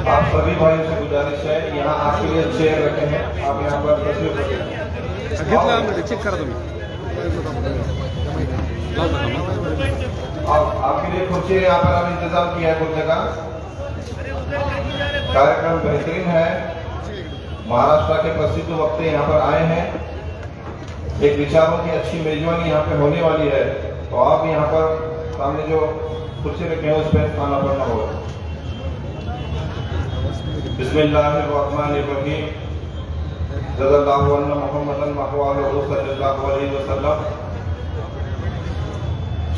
आप सभी भाइयों से गुजारिश है, यहाँ आपके लिए चेयर रखे हैं, आप यहाँ पर तस्वीर चेक करा तुम्ही आपके लिए कुर्सी यहाँ पर हम इंतजाम किया है कुछ जगह। कार्यक्रम बेहतरीन है, महाराष्ट्र के प्रसिद्ध वक्ता यहाँ पर आए हैं, एक विचारों की अच्छी मेजबानी यहाँ पे होने वाली है, तो आप यहाँ पर सामने जो कुर्सी रखे हैं उस पर खाना पड़ना होगा। बिस्मिल्लाहिर्रहमानिर्रहीम। सल्लल्लाहु अन्ना मुहम्मदन महवालहु सल्लल्लाहु अलैहि वसल्लम।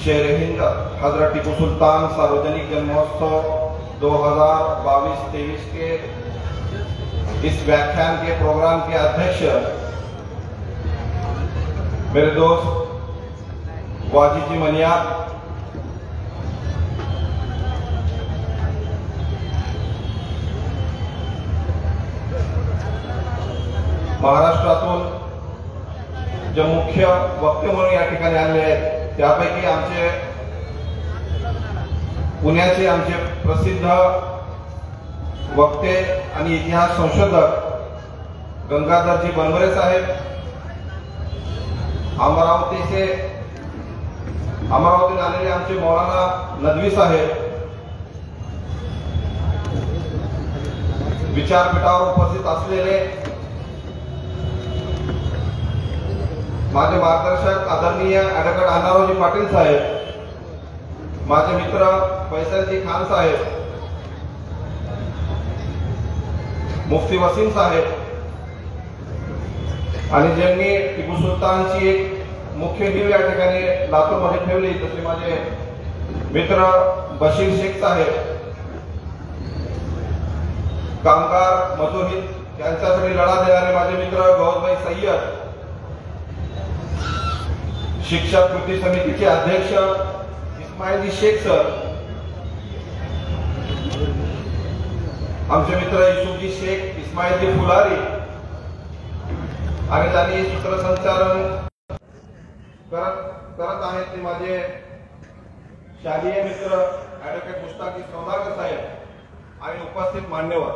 शेर हिंद हजरत टीपू सुल्तान सार्वजनिक जन्मोत्सव 2022-23 के इस व्याख्यान के प्रोग्राम के अध्यक्ष मेरे दोस्त वाजिद जी मनिया, महाराष्ट्रातून जे मुख्य वक्ते म्हणून या ठिकाणी आले आहेत त्यापैकी आमचे पुण्याचे आमचे प्रसिद्ध वक्ते आणि इतिहास संशोधक गंगाधरजी बनवरे साहेब, अमरावतीतून आलेले आमचे मौलाना नदवी साहेब, विचारपीठावर उपस्थित असलेले माझे मार्गदर्शक आदरणीय ॲडव्होकेट अण्णारावजी पाटील साहेब, माझे मित्र फैसलजी खान साहेब, मुफ्ती वसीम साहेब आणि ज्यांनी टिपू सुलतानची एक मुख्य नीव या ठिकाणी लातूरमध्ये ठेवली तसे माझे मित्र बशीर शेख साहेब, कामगार मजूर हित यांच्यासाठी लढा देणारे माझे मित्र गौरभाई सय्यद, शिक्षक कृती समितीचे अध्यक्ष इस्माइलजी शेख सर, आमचे मित्र युसुफजी शेख, इस्माइलजी फुलारी आणि त्यांनी सूत्रसंचालन करत आहेत ते माझे शालेय मित्र ॲडव्होकेट मुश्ताकी सोनारकर साहेब आणि उपस्थित मान्यवर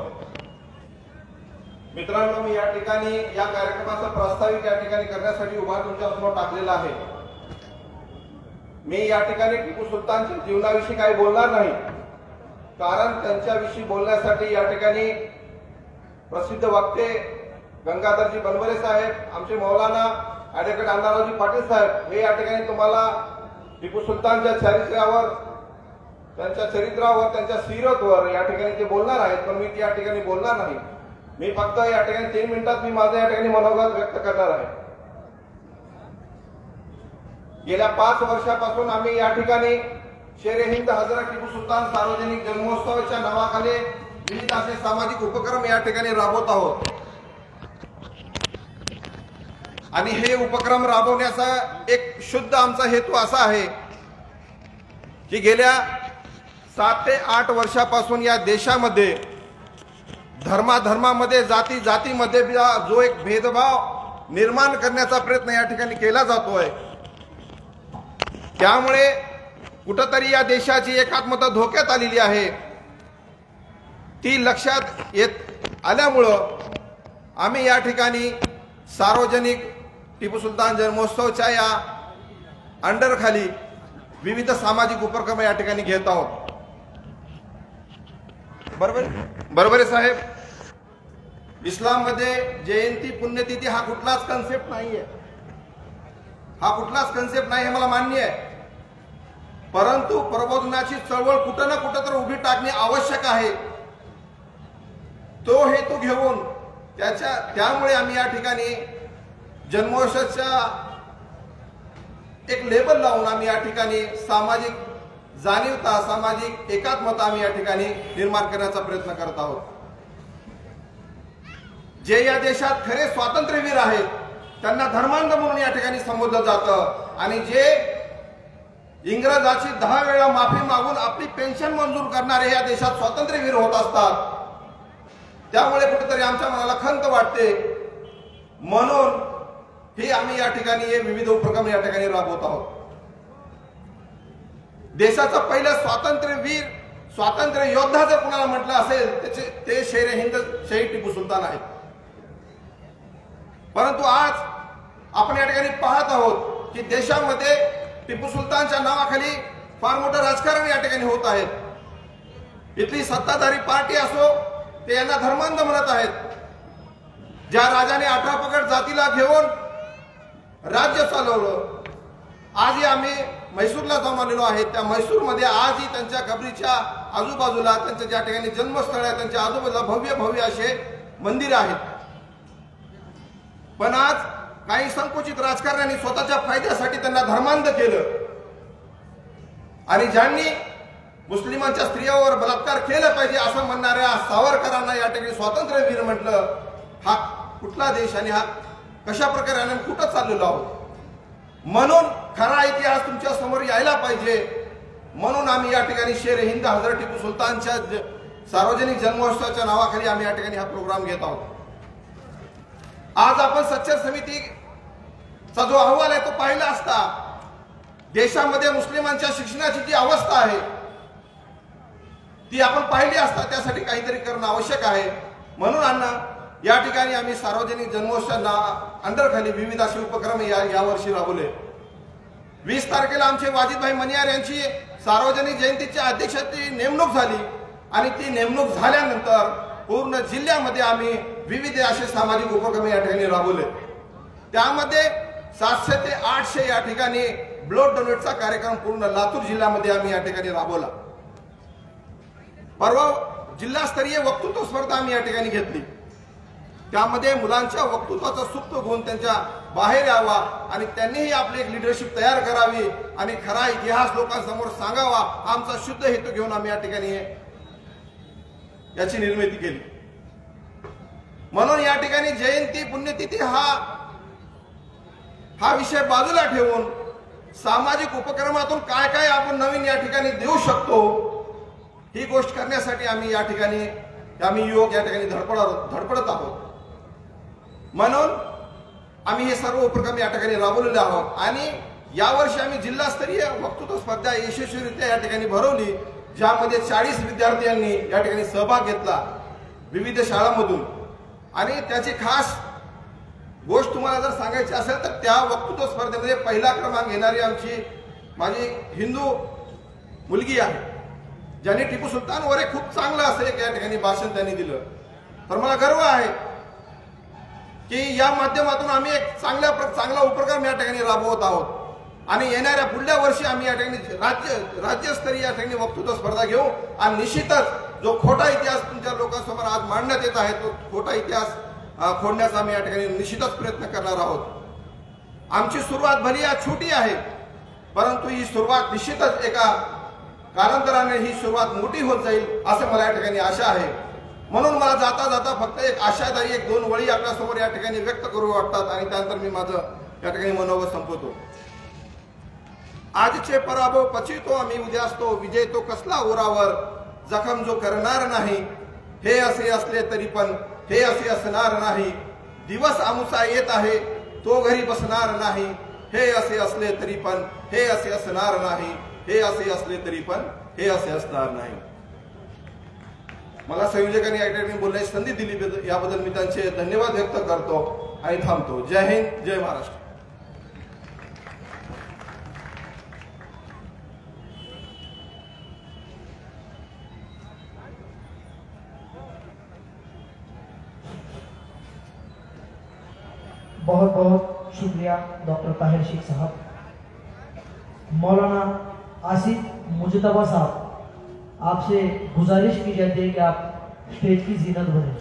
मित्रांनो, मी या ठिकाणी या कार्यक्रमाचा प्रस्तावित या ठिकाणी करण्यासाठी उभा तुमच्या समोर टाकलेला आहे। मी या ठिकाणी टिपू सुलतानच्या जीवनाविषयी काही बोलणार नाही, कारण त्यांच्याविषयी बोलण्यासाठी या ठिकाणी प्रसिद्ध वक्ते गंगाधरजी बनवरे साहेब, आमचे मौलाना ॲडव्होकेट अण्णारावजी पाटील साहेब हे या ठिकाणी तुम्हाला टिपू सुलतानच्या चरित्रावर, त्यांच्या सीरतवर या ठिकाणी ते बोलणार आहेत, पण मी या ठिकाणी बोलणार नाही। मी फक्त या ठिकाणी 3 मिनिटात मी माझं या ठिकाणी मनोगत व्यक्त करणार आहे। गेल्या 5 वर्षापासून आम्ही या ठिकाणी शेर हिंद हजरत टिपू सुलतान सार्वजनिक जन्मोत्सवाच्या नावाखाली विविध असे सामाजिक उपक्रम या ठिकाणी राबवत आहोत आणि हे उपक्रम राबवण्याचा एक शुद्ध आमचा हेतू असा आहे की गेल्या 7 ते 8 वर्षापासून या देशामध्ये धर्माधर्मामध्ये जातीमध्ये जो एक भेदभाव निर्माण करण्याचा प्रयत्न या ठिकाणी केला जातोय, त्यामुळे कुठेतरी या देशाची एकात्मता धोक्यात आलेली आहे। ती लक्षात येत आल्यामुळं आम्ही या ठिकाणी सार्वजनिक टिपू सुलतान जन्मोत्सवाच्या या अंडरखाली विविध सामाजिक उपक्रम या ठिकाणी घेत आहोत। बरोबर साहेब, इस्लाम मध्ये जयंती पुण्यतिथी हा कुठलाच कन्सेप्ट नाहीये, हे मला मान्य आहे, परंतु प्रबोधनाची चळवळ कुठं ना कुठं तर उभी टाकणे आवश्यक आहे। तो हेतू घेऊन त्यामुळे आम्ही या ठिकाणी जन्मोत्सवाच्या एक लेबल लावून आम्ही या ठिकाणी सामाजिक जाणीवता, सामाजिक एकात्मता आम्ही या ठिकाणी निर्माण करण्याचा प्रयत्न करत आहोत। जे या देशात खरे स्वातंत्र्यवीर आहेत त्यांना धर्मांध म्हणून या ठिकाणी संबोधलं जातं आणि जे इंग्रजाची 10 वेळा माफी मागून आपली पेन्शन मंजूर करणारे या देशात स्वातंत्र्यवीर होत असतात, त्यामुळे कुठेतरी आमच्या मनाला खंत वाटते, म्हणून हे आम्ही या ठिकाणी हे विविध उपक्रम या ठिकाणी राबवत आहोत। देशाचा पहिला स्वातंत्र्य योद्धा जर कुणाला म्हटलं असेल ते शेर हिंद शहीद टिपू सुलतान आहेत. परंतु आज आपण या ठिकाणी पाहत आहोत की देशामध्ये टिपू सुलतानच्या नावाखाली फार मोठं राजकारण या ठिकाणी होत आहे. इथली सत्ताधारी पार्टी असो ते यांना धर्मांध म्हणत आहेत. ज्या राजाने 18 पगड जातीला घेऊन राज्य चालवलं, आजही आम्ही म्हैसूरला जाऊन आलेलो आहे. त्या म्हैसूरमध्ये आजही त्यांच्या कबरीच्या आजूबाजूला, त्यांच्या ज्या ठिकाणी जन्मस्थळ आहे त्यांच्या आजूबाजूला भव्य भव्य असे मंदिर आहेत. पण आज काही संकुचित राजकारण्यांनी स्वतःच्या फायद्यासाठी त्यांना धर्मांध केलं आणि ज्यांनी मुस्लिमांच्या स्त्रियांवर बलात्कार केला पाहिजे असं म्हणणाऱ्या सावरकरांना या ठिकाणी स्वातंत्र्यवीर म्हटलं. हा कुठला देश आणि हा कशा प्रकारे आम्ही कुठं चाललेलो आहोत? म्हणून खरा इतिहास तुमच्या समोर यायला पाहिजे. म्हणून आम्ही या ठिकाणी शेर हिंद हजरत टिपू सुलतानच्या सार्वजनिक जन्मोत्सवाच्या नावाखाली आम्ही या ठिकाणी हा प्रोग्राम घेत आहोत. आज आपण सच्चर समितीचा जो अहवाल आहे तो पाहिला असता देशामध्ये मुस्लिमांच्या शिक्षणाची जी अवस्था आहे ती आपण पाहिली असता. त्यासाठी काहीतरी करणं आवश्यक आहे. म्हणून अण्णा या ठिकाणी आम्ही सार्वजनिक जन्मोत्सवाच्या अंडरखाली विविध असे उपक्रम या वर्षी राबवले. 20 तारखेला आमचे वाजिदभाई मनियार यांची सार्वजनिक जयंतीच्या अध्यक्षाची नेमणूक झाली आणि ती नेमणूक झाल्यानंतर पूर्ण जिल्ह्यामध्ये आम्ही विविध असे सामाजिक उपक्रम या ठिकाणी राबवले. त्यामध्ये 700 ते 800 या ठिकाणी ब्लड डोनेटचा कार्यक्रम पूर्ण लातूर जिल्ह्यामध्ये आम्ही या ठिकाणी राबवला. परवा जिल्हास्तरीय वक्तृत्व स्पर्धा आम्ही या ठिकाणी घेतली. त्यामध्ये मुलांच्या वक्तृत्वाचा सुप्त गुण त्यांच्या बाहेर यावा आणि त्यांनीही आपली एक लिडरशिप तयार करावी आणि खरा इतिहास लोकांसमोर सांगावा. आमचा शुद्ध हेतू घेऊन आम्ही या ठिकाणी याची निर्मिती केली. म्हणून या ठिकाणी जयंती पुण्यतिथी हा विषय बाजूला ठेवून सामाजिक उपक्रमातून काय काय आपण नवीन या ठिकाणी देऊ शकतो ही गोष्ट करण्यासाठी आम्ही युवक या ठिकाणी धडपडत आहोत. म्हणून आम्ही हे सर्व उपक्रम या ठिकाणी राबवलेले आहोत आणि यावर्षी आम्ही जिल्हास्तरीय वक्तृत्व स्पर्धा यशस्वीरित्या या ठिकाणी भरवली, ज्यामध्ये 40 विद्यार्थ्यांनी या ठिकाणी सहभाग घेतला विविध शाळांमधून. आणि त्याची खास गोष्ट तुम्हाला जर सांगायची असेल तर त्या वक्तृत्व स्पर्धेमध्ये पहिला क्रमांक घेणारी माझी हिंदू मुलगी आहे, ज्याने टिपू सुलतानवर एक खूप चांगलं असं एक या ठिकाणी भाषण त्यांनी दिलं. तर मला गर्व आहे की या माध्यमातून आम्ही एक चांगला उपक्रम या ठिकाणी राबवत आहोत आणि येणाऱ्या पुढल्या वर्षी आम्ही या ठिकाणी राज्यस्तरीय या ठिकाणी वक्तृत्व स्पर्धा घेऊ आणि निश्चितच जो खोटा इतिहास तुमच्या लोकांसमोर आज मांडण्यात येत आहे तो खोटा इतिहास खोडण्याचा आम्ही या ठिकाणी निश्चितच प्रयत्न करणार आहोत. आमची सुरुवात भली या छोटी आहे, परंतु ही सुरुवात निश्चितच एका कालांतराने ही सुरुवात मोठी होत जाईल असं मला या ठिकाणी आशा आहे. म्हणून मला जाता जाता फक्त एक आशादायी 1-2 वळी आपल्यासमोर या ठिकाणी व्यक्त करू वाटतात आणि त्यानंतर मी माझं या ठिकाणी मनोगत संपवतो. आजचे पराभव पचितो आम्ही उद्यासतो, विजय तो कसला उरावर, जखम जो करणार नाही, हे असे असले तरी पण हे असे असणार नाही, दिवस आमुचा येत आहे तो घरी बसणार नाही, हे असे असले तरी पण हे असे असणार नाही, हे असे असले तरी पण हे असे असणार नाही. मला संयोजकांनी या ठिकाणी बोलण्याची संधी दिली याबद्दल मी त्यांचे धन्यवाद व्यक्त करतो आणि थांबतो. जय हिंद, जय महाराष्ट्र. बहुत बहुत शुक्रिया डॉक्टर ताहिर शेख साहब. मौलाना आसिफ मुजतबा साहब, आपसे गुजारिश की जाती है कि आप स्टेज की जीनत बने.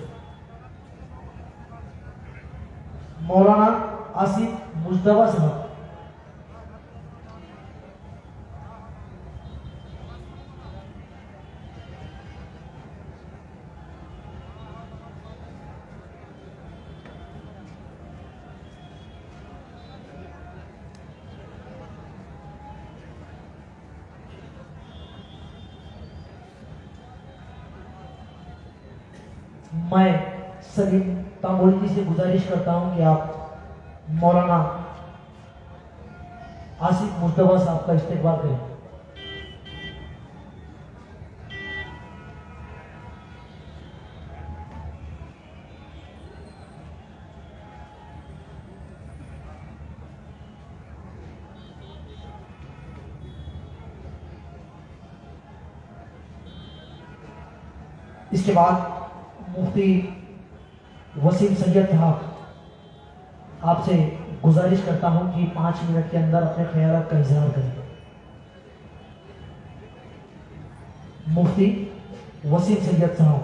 मौलाना आसिफ मुजतबा साहब. मैं सलीम तांबोली जी से गुजारिश करता हूं कि आप मौलाना आसिफ मुजतबा साहब का इस्तेकबाल करें. اس کے بعد مفتی وسیم سید صاحب، آپ سے گزارش کرتا ہوں کہ 5 منٹ کے اندر اپنے خیالات کا اظہار کریں. مفتی وسیم سید صاحب.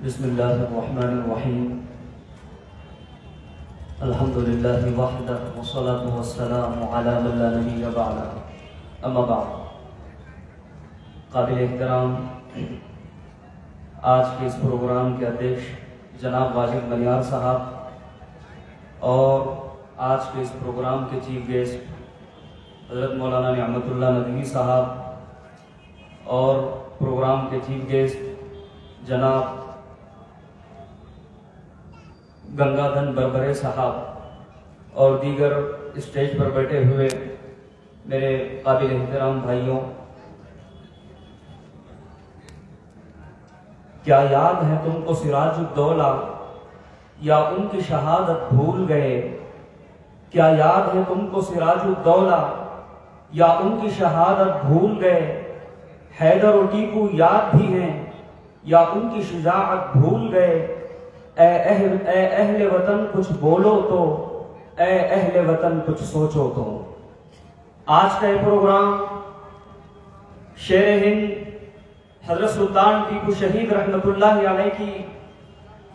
بسم اللہ الرحمن الرحیم. الحمدللہ وحدہ والصلاة والسلام علی من لا نبی بعدہ. اما بعد، قابل احترام آج کے اس پروگرام کے ادیش جناب واجد بنیار صاحب اور آج کے اس پروگرام کے چیف گیسٹ حضرت مولانا نعمت اللہ ندوی صاحب اور پروگرام کے چیف گیسٹ جناب گنگادھن بربرے صاحب اور دیگر اسٹیج پر بیٹھے ہوئے میرے قابل احترام بھائیوں، کیا یاد ہے تم کو سراج الدولہ یا ان کی شہادت بھول گئے؟ کیا یاد ہے تم کو سراج الدولہ یا ان کی شہادت بھول گئے؟ حیدر و ٹیپو یاد بھی ہیں یا ان کی شجاعت بھول گئے؟ اے اہل وطن کچھ بولو تو، اے اہل وطن کچھ سوچو تو. آج کا یہ پروگرام شیر ہند حضرت سلطان ٹیپو شہید رحمت اللہ علیہ کی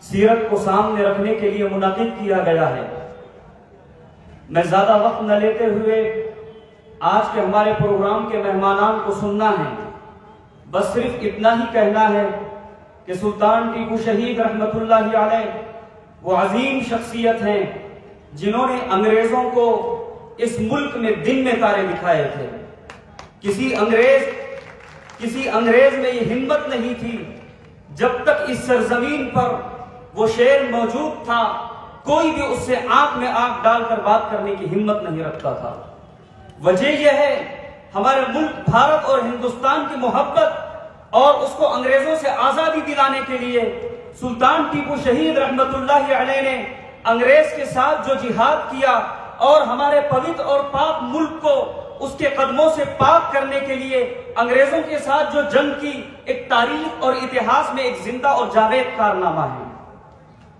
سیرت کو سامنے رکھنے کے لیے منعقد کیا گیا ہے. میں زیادہ وقت نہ لیتے ہوئے آج کے ہمارے پروگرام کے مہمانان کو سننا ہے. بس صرف اتنا ہی کہنا ہے کہ سلطان ٹیپو شہید رحمت اللہ علیہ وہ عظیم شخصیت ہیں جنہوں نے انگریزوں کو اس ملک میں دن میں تارے دکھائے تھے. کسی انگریز میں یہ ہمت نہیں تھی جب تک اس سرزمین پر وہ شیر موجود تھا کوئی بھی اس سے آنکھ میں آنکھ ڈال کر بات کرنے کی ہمت نہیں رکھتا تھا. وجہ یہ ہے ہمارے ملک بھارت اور ہندوستان کی محبت اور اس کو انگریزوں سے آزادی دلانے کے لیے سلطان ٹیپو شہید رحمت اللہ علیہ نے انگریز کے ساتھ جو جہاد کیا اور ہمارے پوتر اور پاک ملک کو اس کے قدموں سے پاک کرنے کے لیے انگریزوں کے ساتھ جو جنگ کی، ایک تاریخ اور اتہاس میں ایک زندہ اور جاوید کارنامہ ہے.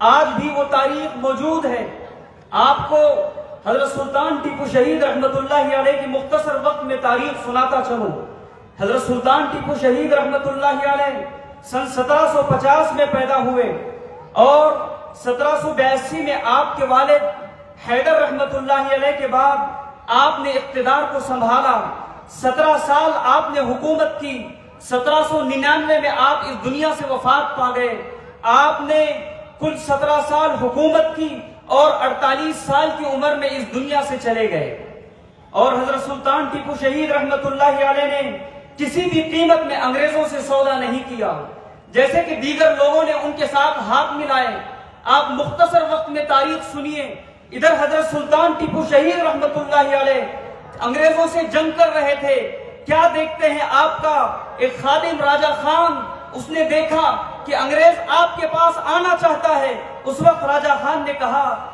آج بھی وہ تاریخ موجود ہے. آپ کو حضرت سلطان ٹیپو شہید رحمت اللہ علیہ کی مختصر وقت میں تاریخ سناتا چلوں. حضرت سلطان ٹیپو شہید رحمت اللہ علیہ سن 1750 میں پیدا ہوئے اور 1782 میں آپ کے والد حیدر رحمت اللہ علیہ کے بعد آپ نے اقتدار کو سنبھالا. 17 سال آپ نے حکومت کی. 1799 میں آپ اس دنیا سے وفات پا گئے. آپ نے کل 17 سال حکومت کی اور 48 سال کی عمر میں اس دنیا سے چلے گئے. اور حضرت سلطان ٹیپو شہید رحمت اللہ علیہ نے کسی بھی قیمت میں انگریزوں سے سودا نہیں کیا جیسے کہ دیگر لوگوں نے ان کے ساتھ ہاتھ ملائے. آپ مختصر وقت میں تاریخ سنیے. ادھر حضرت سلطان ٹیپو شہید رحمت اللہ علیہ انگریزوں سے جنگ کر رہے تھے. کیا دیکھتے ہیں آپ کا ایک خادم راجہ خان، اس نے دیکھا کہ انگریز آپ کے پاس آنا چاہتا ہے. اس وقت راجہ خان نے کہا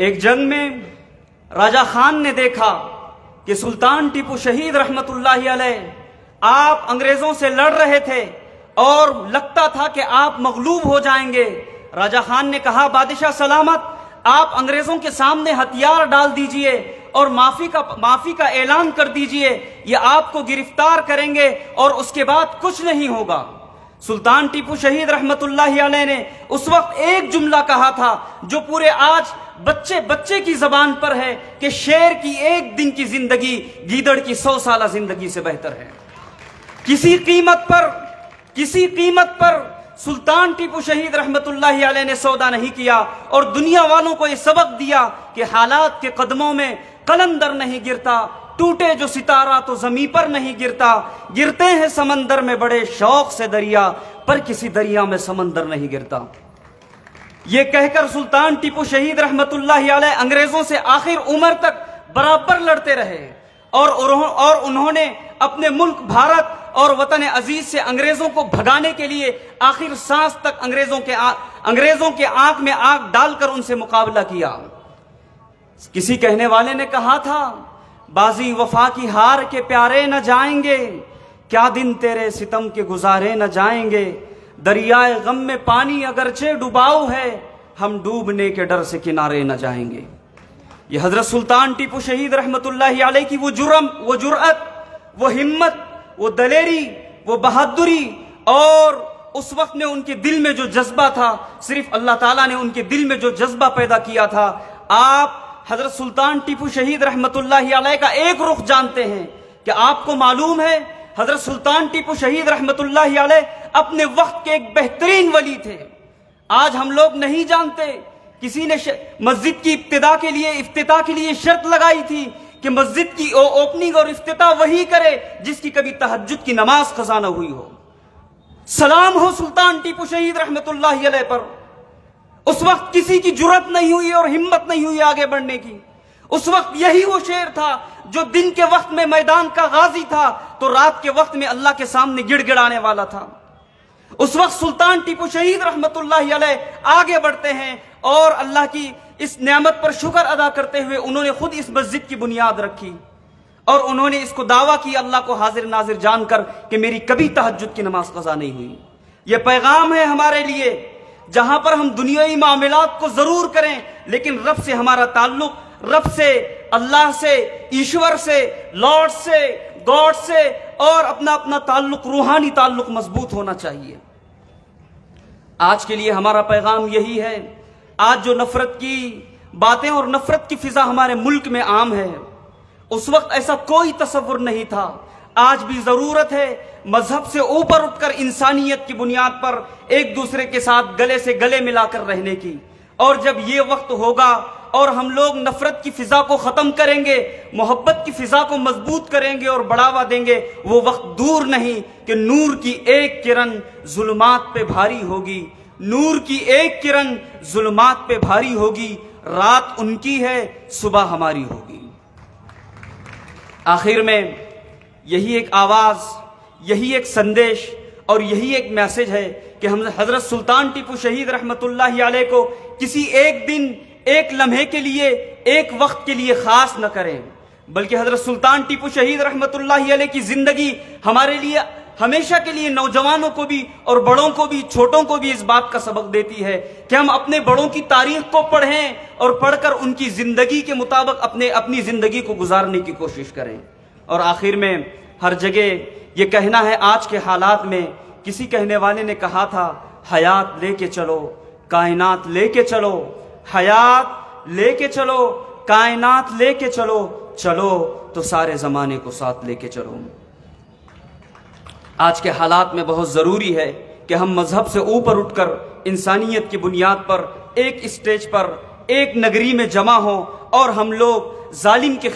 ایک جنگ میں راجہ خان نے دیکھا کہ سلطان ٹیپو شہید رحمت اللہ علیہ آپ انگریزوں سے لڑ رہے تھے اور لگتا تھا کہ آپ مغلوب ہو جائیں گے. راجہ خان نے کہا بادشاہ سلامت، آپ انگریزوں کے سامنے ہتھیار ڈال دیجئے اور معافی کا اعلان کر دیجئے، یہ آپ کو گرفتار کریں گے اور اس کے بعد کچھ نہیں ہوگا. سلطان ٹیپو شہید رحمت اللہ علیہ نے اس وقت ایک جملہ کہا تھا جو پورے آج بچے بچے کی زبان پر ہے کہ شیر کی ایک دن کی زندگی گیدڑ کی 100 سالہ زندگی سے بہتر ہے. کسی قیمت پر سلطان ٹیپو شہید رحمت اللہ علیہ نے سودا نہیں کیا اور دنیا والوں کو یہ سبق دیا کہ حالات کے قدموں میں قلندر نہیں گرتا، ٹوٹے جو ستارہ تو زمیں پر نہیں گرتا، گرتے ہیں سمندر میں بڑے شوق سے دریا، پر کسی دریا میں سمندر نہیں گرتا. یہ کہہ کر سلطان ٹیپو شہید رحمت اللہ علیہ انگریزوں سے آخر عمر تک برابر لڑتے رہے اور انہوں نے اپنے ملک بھارت اور وطن عزیز سے انگریزوں کو بھگانے کے لیے آخر سانس تک انگریزوں کے آنکھ میں آنکھ ڈال کر ان سے مقابلہ کیا. کسی کہنے والے نے کہا تھا بازی وفا کی ہار کے پیارے نہ جائیں گے، کیا دن تیرے ستم کے گزارے نہ جائیں گے، دریائے غم میں پانی اگرچہ ڈباؤ ہے، ہم ڈوبنے کے ڈر سے کنارے نہ جائیں گے. یہ حضرت سلطان ٹیپو شہید رحمت اللہ علیہ کی وہ جرم، وہ جرأت، وہ ہمت، وہ دلیری، وہ بہادری، اور اس وقت میں ان کے دل میں جو جذبہ تھا، صرف اللہ تعالیٰ نے ان کے دل میں جو جذبہ پیدا کیا تھا. آپ حضرت سلطان ٹیپو شہید رحمت اللہ علیہ کا ایک رخ جانتے ہیں کہ آپ کو معلوم ہے حضرت سلطان ٹیپو شہید رحمت اللہ علیہ اپنے وقت کے ایک بہترین ولی تھے. آج ہم لوگ نہیں جانتے، کسی نے مسجد کی افتتاح کے لیے شرط لگائی تھی کہ مسجد کی اوپننگ اور افتتاح وہی کرے جس کی کبھی تہجد کی نماز قضا نہ ہوئی ہو. سلام ہو سلطان ٹیپو شہید رحمت اللہ علیہ پر. اس وقت کسی کی جرت نہیں ہوئی اور ہمت نہیں ہوئی آگے بڑھنے کی. اس وقت یہی وہ شیر تھا جو دن کے وقت میں میدان کا غازی تھا تو رات کے وقت میں اللہ کے سامنے گڑ گڑانے والا تھا. اس وقت سلطان ٹیپو شہید رحمت اللہ علیہ آگے بڑھتے ہیں اور اللہ کی اس نعمت پر شکر ادا کرتے ہوئے انہوں نے خود اس مسجد کی بنیاد رکھی اور انہوں نے اس کو دعویٰ کیا اللہ کو حاضر ناظر جان کر کہ میری کبھی تہجد کی نماز قضا نہیں ہوئی. یہ پیغام ہے ہمارے لیے، جہاں پر ہم دنیاوی معاملات کو ضرور کریں لیکن رب سے ہمارا تعلق، رب سے، اللہ سے، ایشور سے، لارڈ سے، گاڈ سے اور اپنا تعلق، روحانی تعلق مضبوط ہونا چاہیے. آج کے لیے ہمارا پیغام یہی ہے. آج جو نفرت کی باتیں اور نفرت کی فضا ہمارے ملک میں عام ہے، اس وقت ایسا کوئی تصور نہیں تھا. آج بھی ضرورت ہے مذہب سے اوپر اٹھ کر انسانیت کی بنیاد پر ایک دوسرے کے ساتھ گلے سے گلے ملا کر رہنے کی. اور جب یہ وقت ہوگا اور ہم لوگ نفرت کی فضا کو ختم کریں گے، محبت کی فضا کو مضبوط کریں گے اور بڑھاوا دیں گے، وہ وقت دور نہیں کہ نور کی ایک کرن ظلمات پہ بھاری ہوگی. نور کی ایک کرن ظلمات پہ بھاری ہوگی، رات ان کی ہے، صبح ہماری ہوگی. آخر میں یہی ایک آواز، یہی ایک سندیش اور یہی ایک میسج ہے کہ ہم حضرت سلطان ٹیپو شہید رحمت اللہ علیہ کو کسی ایک دن، ایک لمحے کے لیے، ایک وقت کے لیے خاص نہ کریں، بلکہ حضرت سلطان ٹیپو شہید رحمت اللہ علیہ کی زندگی ہمارے لیے ہمیشہ کے لیے، نوجوانوں کو بھی اور بڑوں کو بھی، چھوٹوں کو بھی اس بات کا سبق دیتی ہے کہ ہم اپنے بڑوں کی تاریخ کو پڑھیں اور پڑھ کر ان کی زندگی کے مطابق اپنی زندگی کو گزارنے کی کوشش کریں. اور آخر میں ہر جگہ یہ کہنا ہے، آج کے حالات میں کسی کہنے والے نے کہا تھا حیات لے کے چلو، کائنات لے کے چلو، حیات لے کے چلو، کائنات لے کے چلو، چلو تو سارے زمانے کو ساتھ لے کے چلو. آج کے حالات میں بہت ضروری ہے کہ ہم مذہب سے اوپر اٹھ کر انسانیت کی بنیاد پر ایک اسٹیج پر، ایک نگری میں جمع ہوں اور ہم لوگ ظالم کے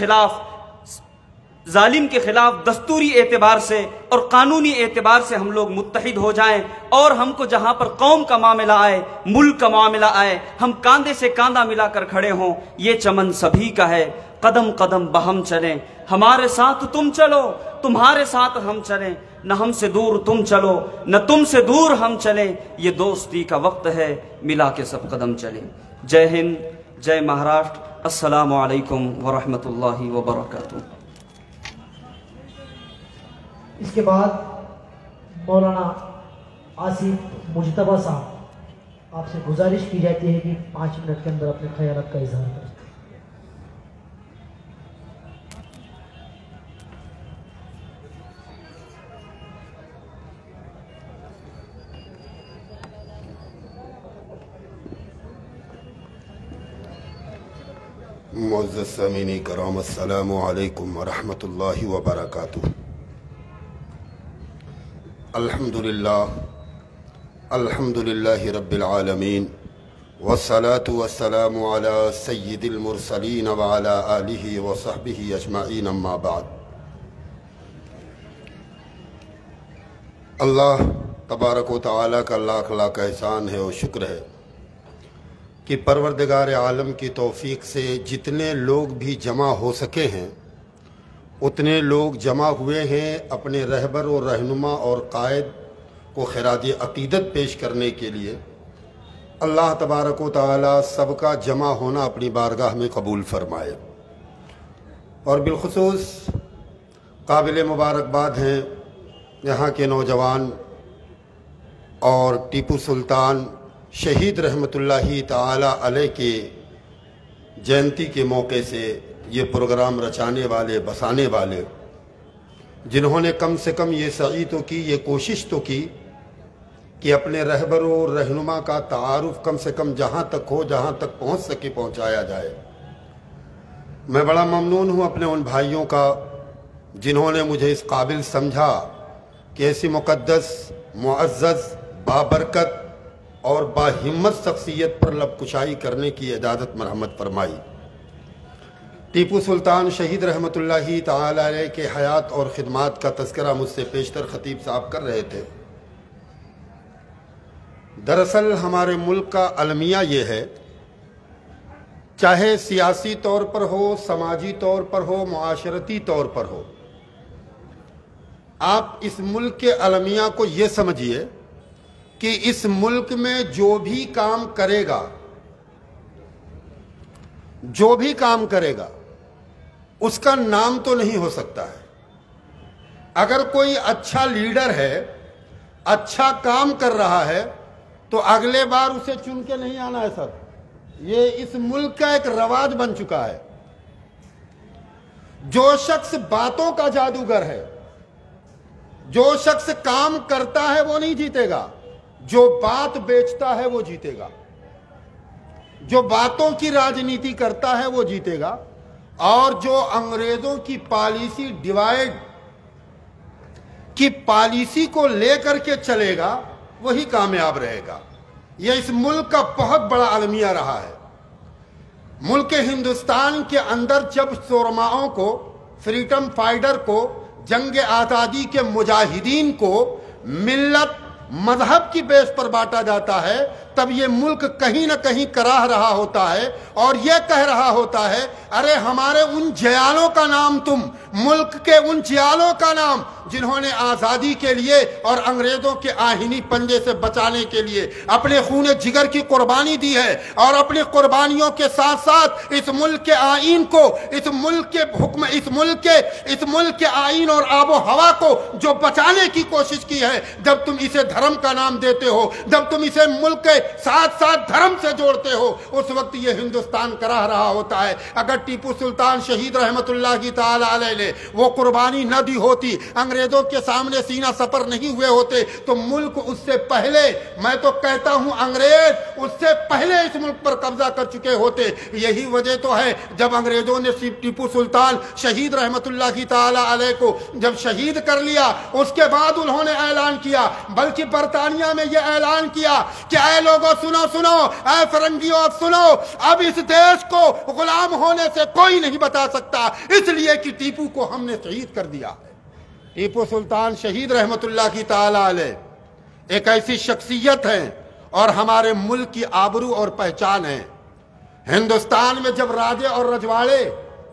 خلاف دستوری اعتبار سے اور قانونی اعتبار سے ہم لوگ متحد ہو جائیں اور ہم کو جہاں پر قوم کا معاملہ آئے، ملک کا معاملہ آئے، ہم کاندھے سے کاندھا ملا کر کھڑے ہوں. یہ چمن سبھی کا ہے، قدم قدم بہم چلیں، ہمارے ساتھ تم چلو، تمہارے ساتھ ہم چلیں، نہ ہم سے دور تم چلو، نہ تم سے دور ہم چلیں، یہ دوستی کا وقت ہے، ملا کے سب قدم چلیں. جے ہند، جے مہاراشٹر. السلام علیکم ورحمۃ اللہ وبرکاتہ. اس کے بعد مولانا آصف مجتبیٰ صاحب، آپ سے گزارش کی جاتی ہے کہ 5 منٹ کے اندر اپنے خیالات کا اظہار کریں. मुअज़्ज़ज़ सामीन कराम, अस्सलामु अलैकुम व रहमतुल्लाहि व बरकातुहू। अल्हम्दुलिल्लाहि रब्बिल आलमीन, वस्सलातु वस्सलामु अला सय्यिदिल मुरसलीन व अला आलिहि व सहबिहि अजमाइन, अम्मा बाद। अल्लाह तबारक व तआला का लाख लाख एहसान है और शुक्र है कि परवरदिगार आलम की तौफीक से जितने लोग भी जमा हो सके हैं उतने लोग जमा हुए हैं अपने रहबर और रहनुमा और कायद को खिराज अक़ीदत पेश करने के लिए। अल्लाह तबारक व तआला सबका जमा होना अपनी बारगाह में कबूल फरमाए। और बिलखुसूस काबिल मुबारकबाद हैं यहाँ के नौजवान और टीपू सुल्तान शहीद रहमतुल्लाहि ताला अलैह के जयंती के मौके से ये प्रोग्राम रचाने वाले, बसाने वाले, जिन्होंने कम से कम ये सही तो की, ये कोशिश तो की कि अपने रहबर और रहनुमा का तारुफ कम से कम जहाँ तक हो, जहाँ तक पहुँच सके पहुँचाया जाए। मैं बड़ा ममनून हूँ अपने उन भाइयों का जिन्होंने मुझे इस काबिल समझा कि ऐसी मुक़द्दस, मुअज़्ज़ज़, बाबरकत और बाहिम्मत शख्सियत पर लबकुशाई करने की इजाज़त मरहमत फरमाई। टीपू सुल्तान शहीद रहमतुल्लाहि ताला अलैह के हयात और ख़िदमात का तज़किरा मुझसे पेशतर ख़तीब साहब कर रहे थे। दरअसल हमारे मुल्क का अलमिया ये है, चाहे सियासी तौर पर हो, समाजी तौर पर हो, मुआशरती तौर पर हो, आप इस मुल्क के अलमिया को ये समझिए कि इस मुल्क में जो भी काम करेगा उसका नाम तो नहीं हो सकता है। अगर कोई अच्छा लीडर है, अच्छा काम कर रहा है, तो अगले बार उसे चुन के नहीं आना है सर। ये इस मुल्क का एक रवाज बन चुका है। जो शख्स बातों का जादूगर है, जो शख्स काम करता है वो नहीं जीतेगा, जो बात बेचता है वो जीतेगा। जो बातों की राजनीति करता है वो जीतेगा, और जो अंग्रेजों की पॉलिसी डिवाइड की पॉलिसी को लेकर के चलेगा वही कामयाब रहेगा। यह इस मुल्क का बहुत बड़ा अलमिया रहा है। मुल्क हिंदुस्तान के अंदर जब शोरमाओं को, फ्रीडम फाइटर को, जंग आज़ादी के मुजाहिदीन को मिल्लत, मजहब की बेस पर बांटा जाता है, तब ये मुल्क कहीं ना कहीं कराह रहा होता है और ये कह रहा होता है, अरे हमारे उन जयालों का नाम तुम, मुल्क के उन जयालों का नाम जिन्होंने आज़ादी के लिए और अंग्रेजों के आहिनी पंजे से बचाने के लिए अपने खून जिगर की कुर्बानी दी है, और अपनी कुर्बानियों के साथ साथ इस मुल्क के आईन को, इस मुल्क के हुक्म, इस मुल्क के आईन और आबो हवा को जो बचाने की कोशिश की है। जब तुम इसे धर्म का नाम देते हो, जब तुम इसे मुल्क के साथ साथ धर्म से जोड़ते हो, उस वक्त ये हिंदुस्तान कराह रहा होता है। अगर टीपू सुल्तान शहीद रहमतुल्लाहि ताला अलैह ने वो कुर्बानी न दी होती, अंग्रेजों के सामने सीना सपर नहीं हुए होते, तो मुल्क उससे पहले, मैं तो कहता हूं अंग्रेज उससे पहले इस मुल्क पर कब्जा कर चुके होते। यही वजह तो है जब अंग्रेजों ने टीपू सुल्तान शहीद रहमतुल्लाहि ताला अलैह को जब शहीद कर लिया, उसके बाद उन्होंने ऐलान किया, बल्कि बरतानिया में यह ऐलान किया कि ऐ लोगों सुनो सुनो, ऐ फरंगियों सुनो, अब इस देश को गुलाम होने से कोई नहीं बचा सकता, इसलिए कि टीपू को हमने शहीद कर दिया। टीपू सुल्तान शहीद रहमतुल्लाहि ताला अलैह एक ऐसी शख्सियत है और हमारे मुल्क की आबरू और पहचान है। हिंदुस्तान में जब राजे और रजवाड़े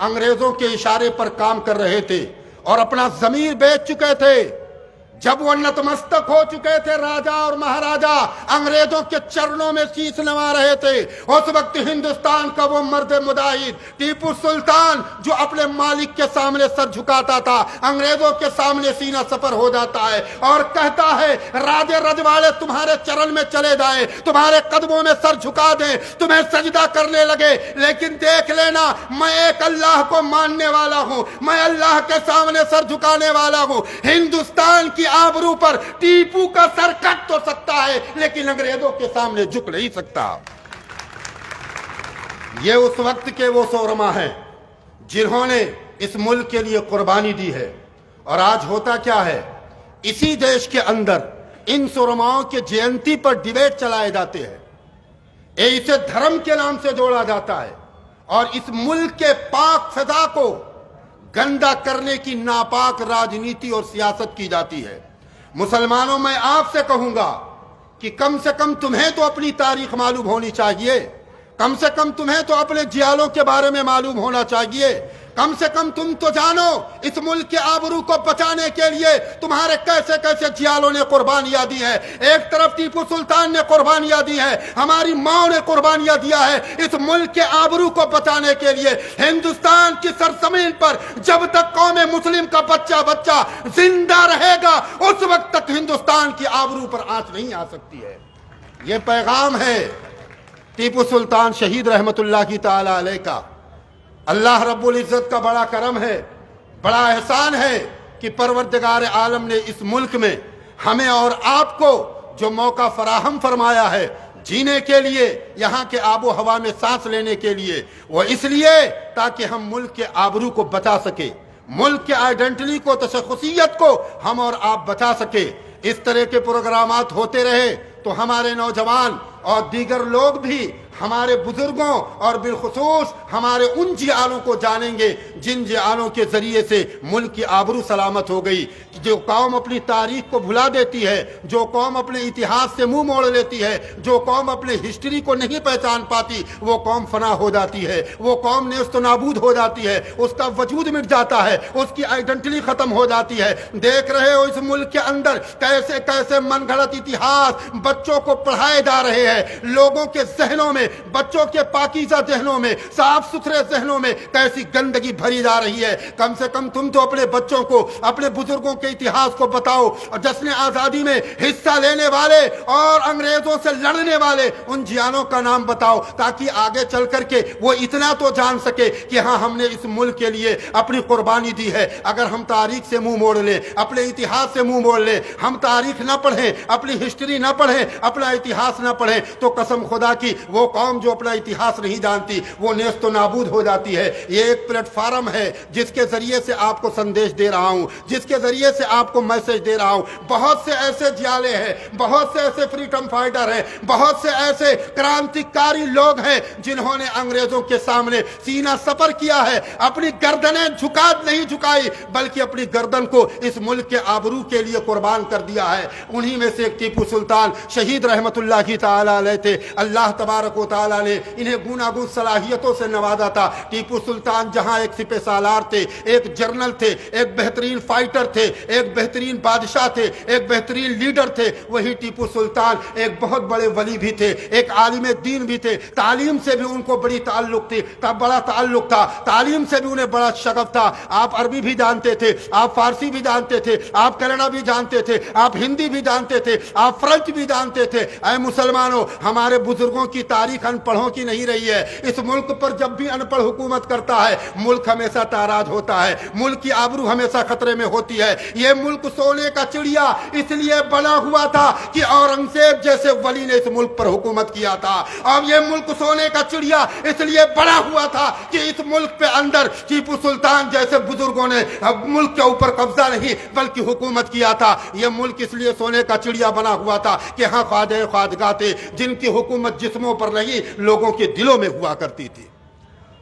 अंग्रेजों के इशारे पर काम कर रहे थे और अपना जमीर बेच चुके थे, जब वो नतमस्तक हो चुके थे, राजा और महाराजा अंग्रेजों के चरणों में शीश नवा रहे थे, उस वक्त हिंदुस्तान का वो मर्द मुजाहिद टीपू सुल्तान जो अपने मालिक के सामने सर झुकाता था, अंग्रेजों के सामने सीना सफर हो जाता है और कहता है, राजे रजवाड़े तुम्हारे चरण में चले जाए, तुम्हारे कदमों में सर झुका दें, तुम्हें सजदा करने लगे, लेकिन देख लेना मैं एक अल्लाह को मानने वाला हूं, मैं अल्लाह के सामने सर झुकाने वाला हूं। हिंदुस्तान की आबरू पर टीपू का सर कट तो सकता है, लेकिन अंग्रेजों के सामने झुक नहीं सकता। ये उस वक्त के वो शोरमा हैं जिन्होंने इस मुल्क के लिए कुर्बानी दी है। और आज होता क्या है, इसी देश के अंदर in शोरमाओं K Jayanti per debate चलाए जाते हैं, इसे धर्म के नाम से जोड़ा जाता है और इस मुल्क के पाक फिजा को गंदा करने की नापाक राजनीति और सियासत की जाती है। मुसलमानों, मैं आपसे कहूंगा कि कम से कम तुम्हें तो अपनी तारीख मालूम होनी चाहिए, कम से कम तुम्हें तो अपने जियालों के बारे में मालूम होना चाहिए, कम से कम तुम तो जानो इस मुल्क के आबरू को बचाने के लिए तुम्हारे कैसे कैसे जियालों ने कुर्बानियां दी है। एक तरफ टीपू सुल्तान ने कुर्बानियां दी है, हमारी माओ ने कुर्बानियां दिया है इस मुल्क के आबरू को बचाने के लिए। हिंदुस्तान की सरजमीन पर जब तक कौम मुस्लिम का बच्चा बच्चा जिंदा रहेगा उस वक्त तक हिंदुस्तान की आबरू पर आंच नहीं आ सकती है। ये पैगाम है टीपू सुल्तान शहीद रहमतुल्लाह की ताला अलैह का। अल्लाह रब्बुल इज्जत का बड़ा करम है, बड़ा एहसान है कि परवरदिगार आलम ने इस मुल्क में हमें और आपको जो मौका फराहम फरमाया है जीने के लिए, यहाँ के आबो हवा में सांस लेने के लिए, वो इसलिए ताकि हम मुल्क के आबरू को बचा सके, मुल्क के आइडेंटिटी को, तशख़्ख़ुसियत को हम और आप बचा सके। इस तरह के प्रोग्रामात होते रहे तो हमारे नौजवान और दीगर लोग भी हमारे बुजुर्गों और बिलखुसूस हमारे उन जियालों को जानेंगे जिन जियालों के जरिए से मुल्क की आबरू सलामत हो गई। जो कौम अपनी तारीख को भुला देती है, जो कौम अपने इतिहास से मुंह मोड़ लेती है, जो कौम अपने हिस्ट्री को नहीं पहचान पाती, वो कौम फना हो जाती है, वो कौम नेस्त नाबूद हो जाती है, उसका वजूद मिट जाता है, उसकी आइडेंटिटी खत्म हो जाती है। देख रहे हो इस मुल्क के अंदर कैसे कैसे मनगढ़ंत इतिहास बच्चों को पढ़ाए जा रहे हैं, लोगों के जहनों में, बच्चों के पाकीज़ा जहनों में, साफ सुथरे जहनों में कैसी गंदगी भरी जा रही है। कम से कम तुम तो अपने बच्चों को, अपने बुजुर्गों के इतिहास को बताओ और जश्न आजादी में हिस्सा लेने वाले और अंग्रेजों से लड़ने वाले उन जियानों का नाम बताओ, ताकि आगे चल करके वो इतना तो जान सके कि हाँ, हमने इस मुल्क के लिए अपनी कुर्बानी दी है। अगर हम तारीख से मुंह मोड़ लें, अपने इतिहास से मुंह मोड़ लें, हम तारीख ना पढ़ें, अपनी हिस्ट्री ना पढ़ें, अपना इतिहास ना पढ़ें, तो कसम खुदा की वो कौम जो अपना इतिहास नहीं जानती वो नेस्तो नाबूद हो जाती है। ये एक प्लेटफार्म है जिसके जरिए से आपको संदेश दे रहा हूं, जिसके जरिए से आपको मैसेज दे रहा हूं। बहुत से ऐसे जियाले हैं, बहुत से ऐसे फ्रीडम फाइटर हैं, बहुत से ऐसे क्रांतिकारी लोग हैं जिन्होंने अंग्रेजों के सामने सीना सपर किया है, अपनी गर्दनें झुका नहीं झुकाई बल्कि अपनी गर्दन को इस मुल्क के आबरू के लिए कुर्बान कर दिया है। उन्हीं में से एक टीपू सुल्तान शहीद रहमतुल्लाह की ताला अलैह थे। अल्लाह तबारक व तआला ने इन्हें गुनागुन सलाहियतों से नवाजा था। टीपू सुल्तान जहां एक सिपह सालार थे, एक जनरल थे, एक बेहतरीन फाइटर थे, एक बेहतरीन बादशाह थे, एक बेहतरीन लीडर थे, वही टीपू सुल्तान एक बहुत बड़े वली भी थे, एक आलिम दीन भी थे। तालीम से भी उनको बड़ी ताल्लुक थी, तब बड़ा ताल्लुक था, तालीम से भी उन्हें बड़ा शगफ था। आप अरबी भी जानते थे, आप फारसी भी जानते थे, आप कन्नड़ा भी जानते थे, आप हिंदी भी जानते थे, आप फ्रेंच भी जानते थे। ऐ मुसलमानों, हमारे बुजुर्गों की तारीख अनपढ़ों की नहीं रही है। इस मुल्क पर जब भी अनपढ़ हुकूमत करता है मुल्क हमेशा ताराज होता है, मुल्क की आबरू हमेशा खतरे में होती है। ये मुल्क सोने का चिड़िया इसलिए बना हुआ था कि औरंगजेब जैसे वली ने इस मुल्क पर हुकूमत किया था। अब ये मुल्क सोने का चिड़िया इसलिए बना हुआ था कि इस मुल्क पे अंदर टीपू सुल्तान जैसे बुजुर्गों ने मुल्क के ऊपर कब्जा नहीं बल्कि हुकूमत किया था। ये मुल्क इसलिए सोने का चिड़िया बना हुआ था कि हाँ, ख्वाजे ख्वाजगा थे जिनकी हुकूमत जिस्मों पर नहीं लोगों के दिलों में हुआ करती थी।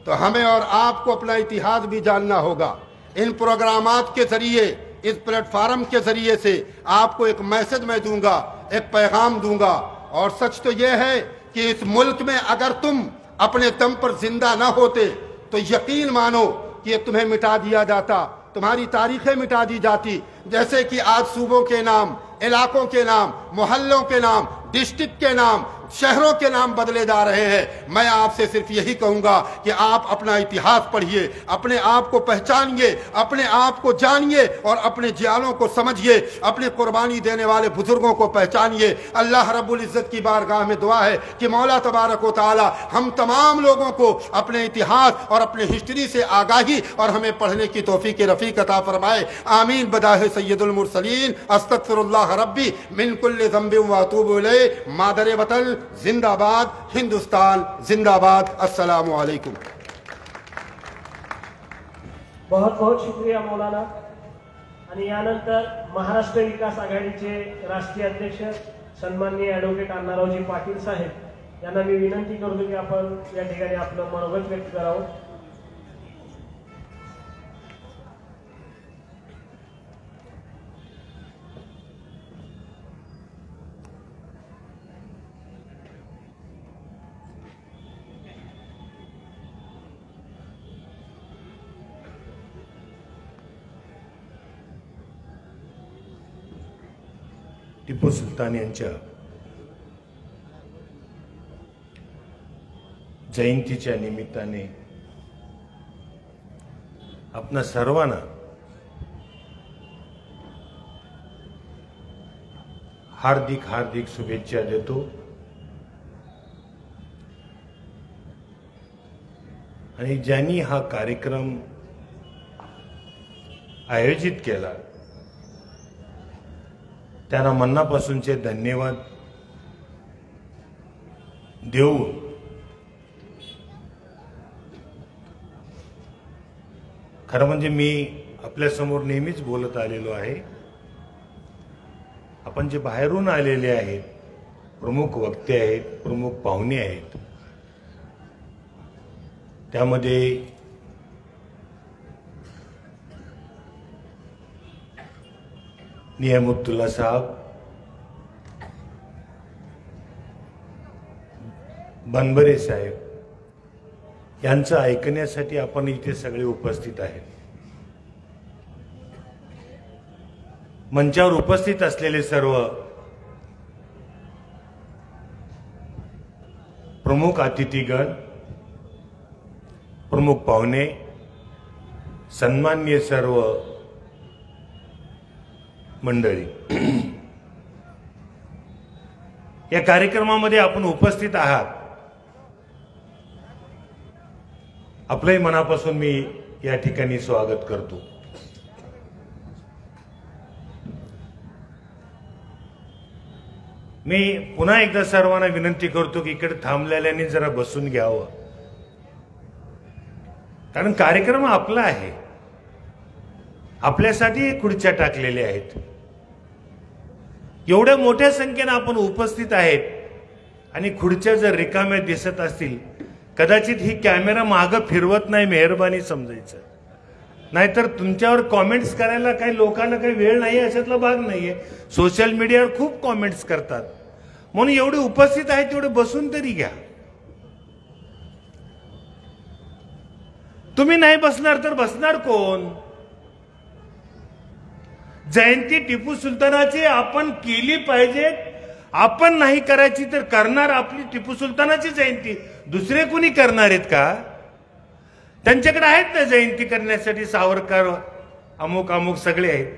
तो हमें और आपको अपना इतिहास भी जानना होगा। इन प्रोग्रामात के जरिए, इस प्लेटफार्म के जरिए से आपको एक मैसेज मैं दूंगा, एक पैगाम दूंगा। और सच तो यह है कि इस मुल्क में अगर तुम अपने दम पर जिंदा ना होते तो यकीन मानो कि तुम्हें मिटा दिया जाता, तुम्हारी तारीखें मिटा दी जाती। जैसे कि आज सूबों के नाम, इलाकों के नाम, मोहल्लों के नाम, डिस्ट्रिक्ट के नाम, शहरों के नाम बदले जा रहे हैं। मैं आपसे सिर्फ यही कहूंगा कि आप अपना इतिहास पढ़िए, अपने आप को पहचानिए, अपने आप को जानिए और अपने जियालों को समझिए, अपने कुर्बानी देने वाले बुजुर्गों को पहचानिए। अल्लाह रब्बुल इज्जत की बारगाह में दुआ है कि मौला तबारक व तआला हम तमाम लोगों को अपने इतिहास और अपने हिस्ट्री से आगाही और हमें पढ़ने की तौफीक रफ़ीक अता फरमाए। आमीन बदाह सय्यदुल मुरसलीन। अस्तगफिरुल्लाह रब्बी मिन कुल्लि ज़ंबिन व अतूबु इलैह। मादर वतन जिंदाबाद, हिंदुस्तान जिंदाबाद। अस्सलाम वालेकुम। बहुत बहुत शुक्रिया मौलाना। आणि यानंतर महाराष्ट्र विकास आघाडीचे राष्ट्रीय अध्यक्ष सन्माननीय ॲडव्होकेट अण्णारावजी पाटील साहेब यांना मी विनंती करतो की आपण या ठिकाणी आपलं मनोगत व्यक्त करावं। टिपू सुलतान यांच्या जयंतीच्या निमित्ताने आपणा सर्वांना हार्दिक हार्दिक शुभेच्छा देतो। आणि ज्यांनी हा कार्यक्रम आयोजित केला त्यांना मनापासूनचे धन्यवाद देऊन खरं म्हणजे मी आपल्या समोर नेहमीच बोलत आलेलो आहे, आपण जे बाहेरून आलेले आहेत, प्रमुख वक्ते आहेत, प्रमुख पाहुणे आहेत, त्यामध्ये नियामुद्दुल्ला साहब, बनबरे साहेब यांचं ऐकण्यासाठी आपण इथे सगळे उपस्थित आहेत। मंचावर उपस्थित असलेले सर्व प्रमुख अतिथीगण, प्रमुख पाहुणे, सन्माननीय सर्व मंडळी, या कार्यक्रमामध्ये आपण उपस्थित आहात, आपलंही मनापासून मी या ठिकाणी स्वागत करतो। मी पुन्हा एकदा सर्वांना विनंती करतो की इकडे थांबलेल्यांनी जरा बसून घ्यावं, कारण कार्यक्रम आपला आहे, आपल्यासाठी खुर्च्या टाकलेल्या आहेत। एवढ्या मोठ्या संख्येने आपण उपस्थित आहेत आणि खुर्च्या जर रिकाम्या दिसत असतील, कदाचित ही कॅमेरा मागं फिरवत नाही, मेहरबानी समजायचं, नाहीतर तुमच्यावर कॉमेंट्स करायला काही लोकांना काही वेळ नाही, अशातला भाग नाहीये। सोशल मीडियावर खूप कॉमेंट्स करतात, म्हणून एवढे उपस्थित आहेत तेवढे बसून तरी घ्या। तुम्ही नाही बसणार तर बसणार कोण? जयंती टिपू सुलतानाची आपण केली पाहिजे, आपण नाही करायची तर करणार आपली टिपू सुलतानाची जयंती दुसरे कोणी करणार आहेत का? त्यांच्याकडे आहेत ना जयंती करण्यासाठी, सावरकर अमुक अमुक सगळे आहेत।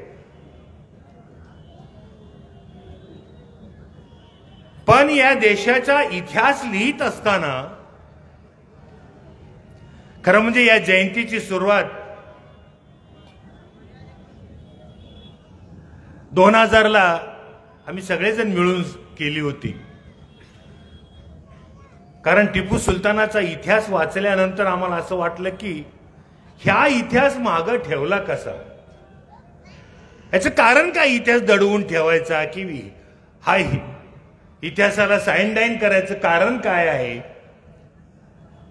पण या देशाचा इतिहास लिहित असताना खरं म्हणजे या जयंतीची सुरुवात 2000ला आम्ही सगळेजण मिळून केली होती, कारण टिपू सुलतानाचा इतिहास वाचल्यानंतर आम्हाला असं वाटलं की ह्या इतिहास मागे ठेवला कसा, याचं कारण काय, इतिहास दडवून ठेवायचा की हा इतिहासाला साइनडाइन करायचं कारण काय आहे,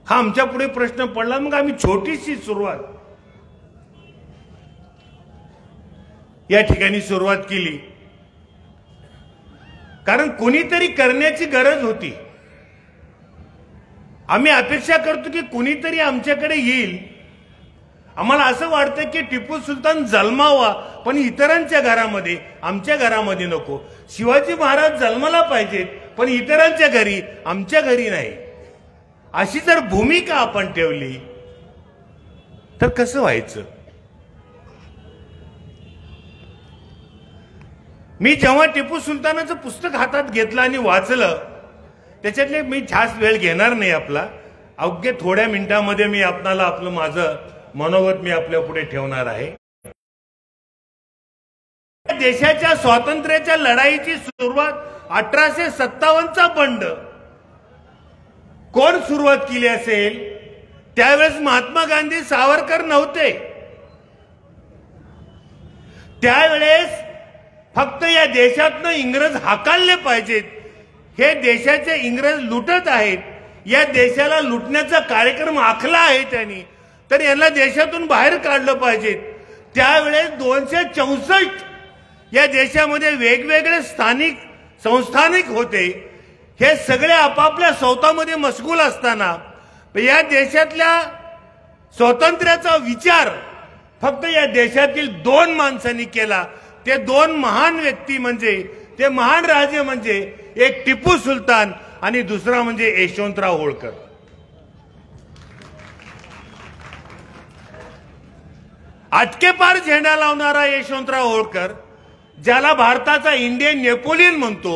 हा आमच्या पुढे प्रश्न पडला। मग आम्ही छोटीशी सुरुवात या ठिकाणी सुरुवात केली, कारण कोणीतरी करण्याची गरज होती। आम्ही अपेक्षा करतो की कोणीतरी आमच्याकडे येईल, आम्हाला असं वाटतं की टिपू सुलतान जन्मावा पण इतरांच्या घरामध्ये, आमच्या घरामध्ये नको। शिवाजी महाराज जन्माला पाहिजेत पण इतरांच्या घरी, आमच्या घरी नाही, अशी जर भूमिका आपण ठेवली तर कसं व्हायचं? मी जेव्हा टिपू सुलतानाचं पुस्तक हातात घेतलं आणि वाचलं, त्याच्यातले मी जास्त वेळ घेणार नाही आपला, अवघ्या थोड्या मिनिटांमध्ये मी आपल्याला आपलं माझं मनोगत मी आपल्या पुढे ठेवणार आहे। देशाच्या स्वातंत्र्याच्या लढाईची सुरुवात 1857चा बंड कोण सुरुवात केली असेल त्यावेळेस महात्मा गांधी सावरकर नव्हते. त्यावेळेस फक्त या देशातनं इंग्रज हाकालले पाहिजेत, हे देशाचे इंग्रज लुटत आहेत, या देशाला लुटण्याचा कार्यक्रम आखला आहे त्यांनी, तर यांना देशातून बाहेर काढलं पाहिजे. त्यावेळेस 264 या देशामध्ये वेगवेगळे स्थानिक संस्थानिक होते. हे सगळे आपापल्या स्वतःमध्ये मशगूल असताना या देशातल्या स्वातंत्र्याचा विचार फक्त या देशातील 2 माणसांनी केला. ते 2 महान व्यक्ती म्हणजे, ते महान राजे म्हणजे एक टिपू सुलतान आणि दुसरा म्हणजे यशवंतराव होळकर. अटकेपार झेंडा लावणारा यशवंतराव होळकर, ज्याला भारताचा इंडियन नेपोलियन म्हणतो,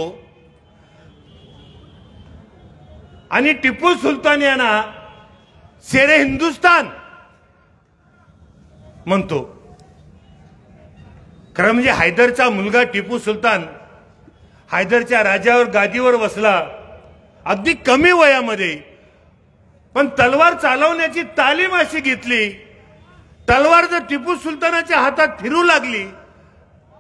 आणि टिपू सुलतान यांना शेरे हिंदुस्तान म्हणतो. खरं म्हणजे हैदरचा मुलगा टिपू सुलतान हैदरच्या राजावर गादीवर बसला अगदी कमी वयामध्ये, पण तलवार चालवण्याची तालीम अशी घेतली, तलवार जर टिपू सुलतानाच्या हातात फिरू लागली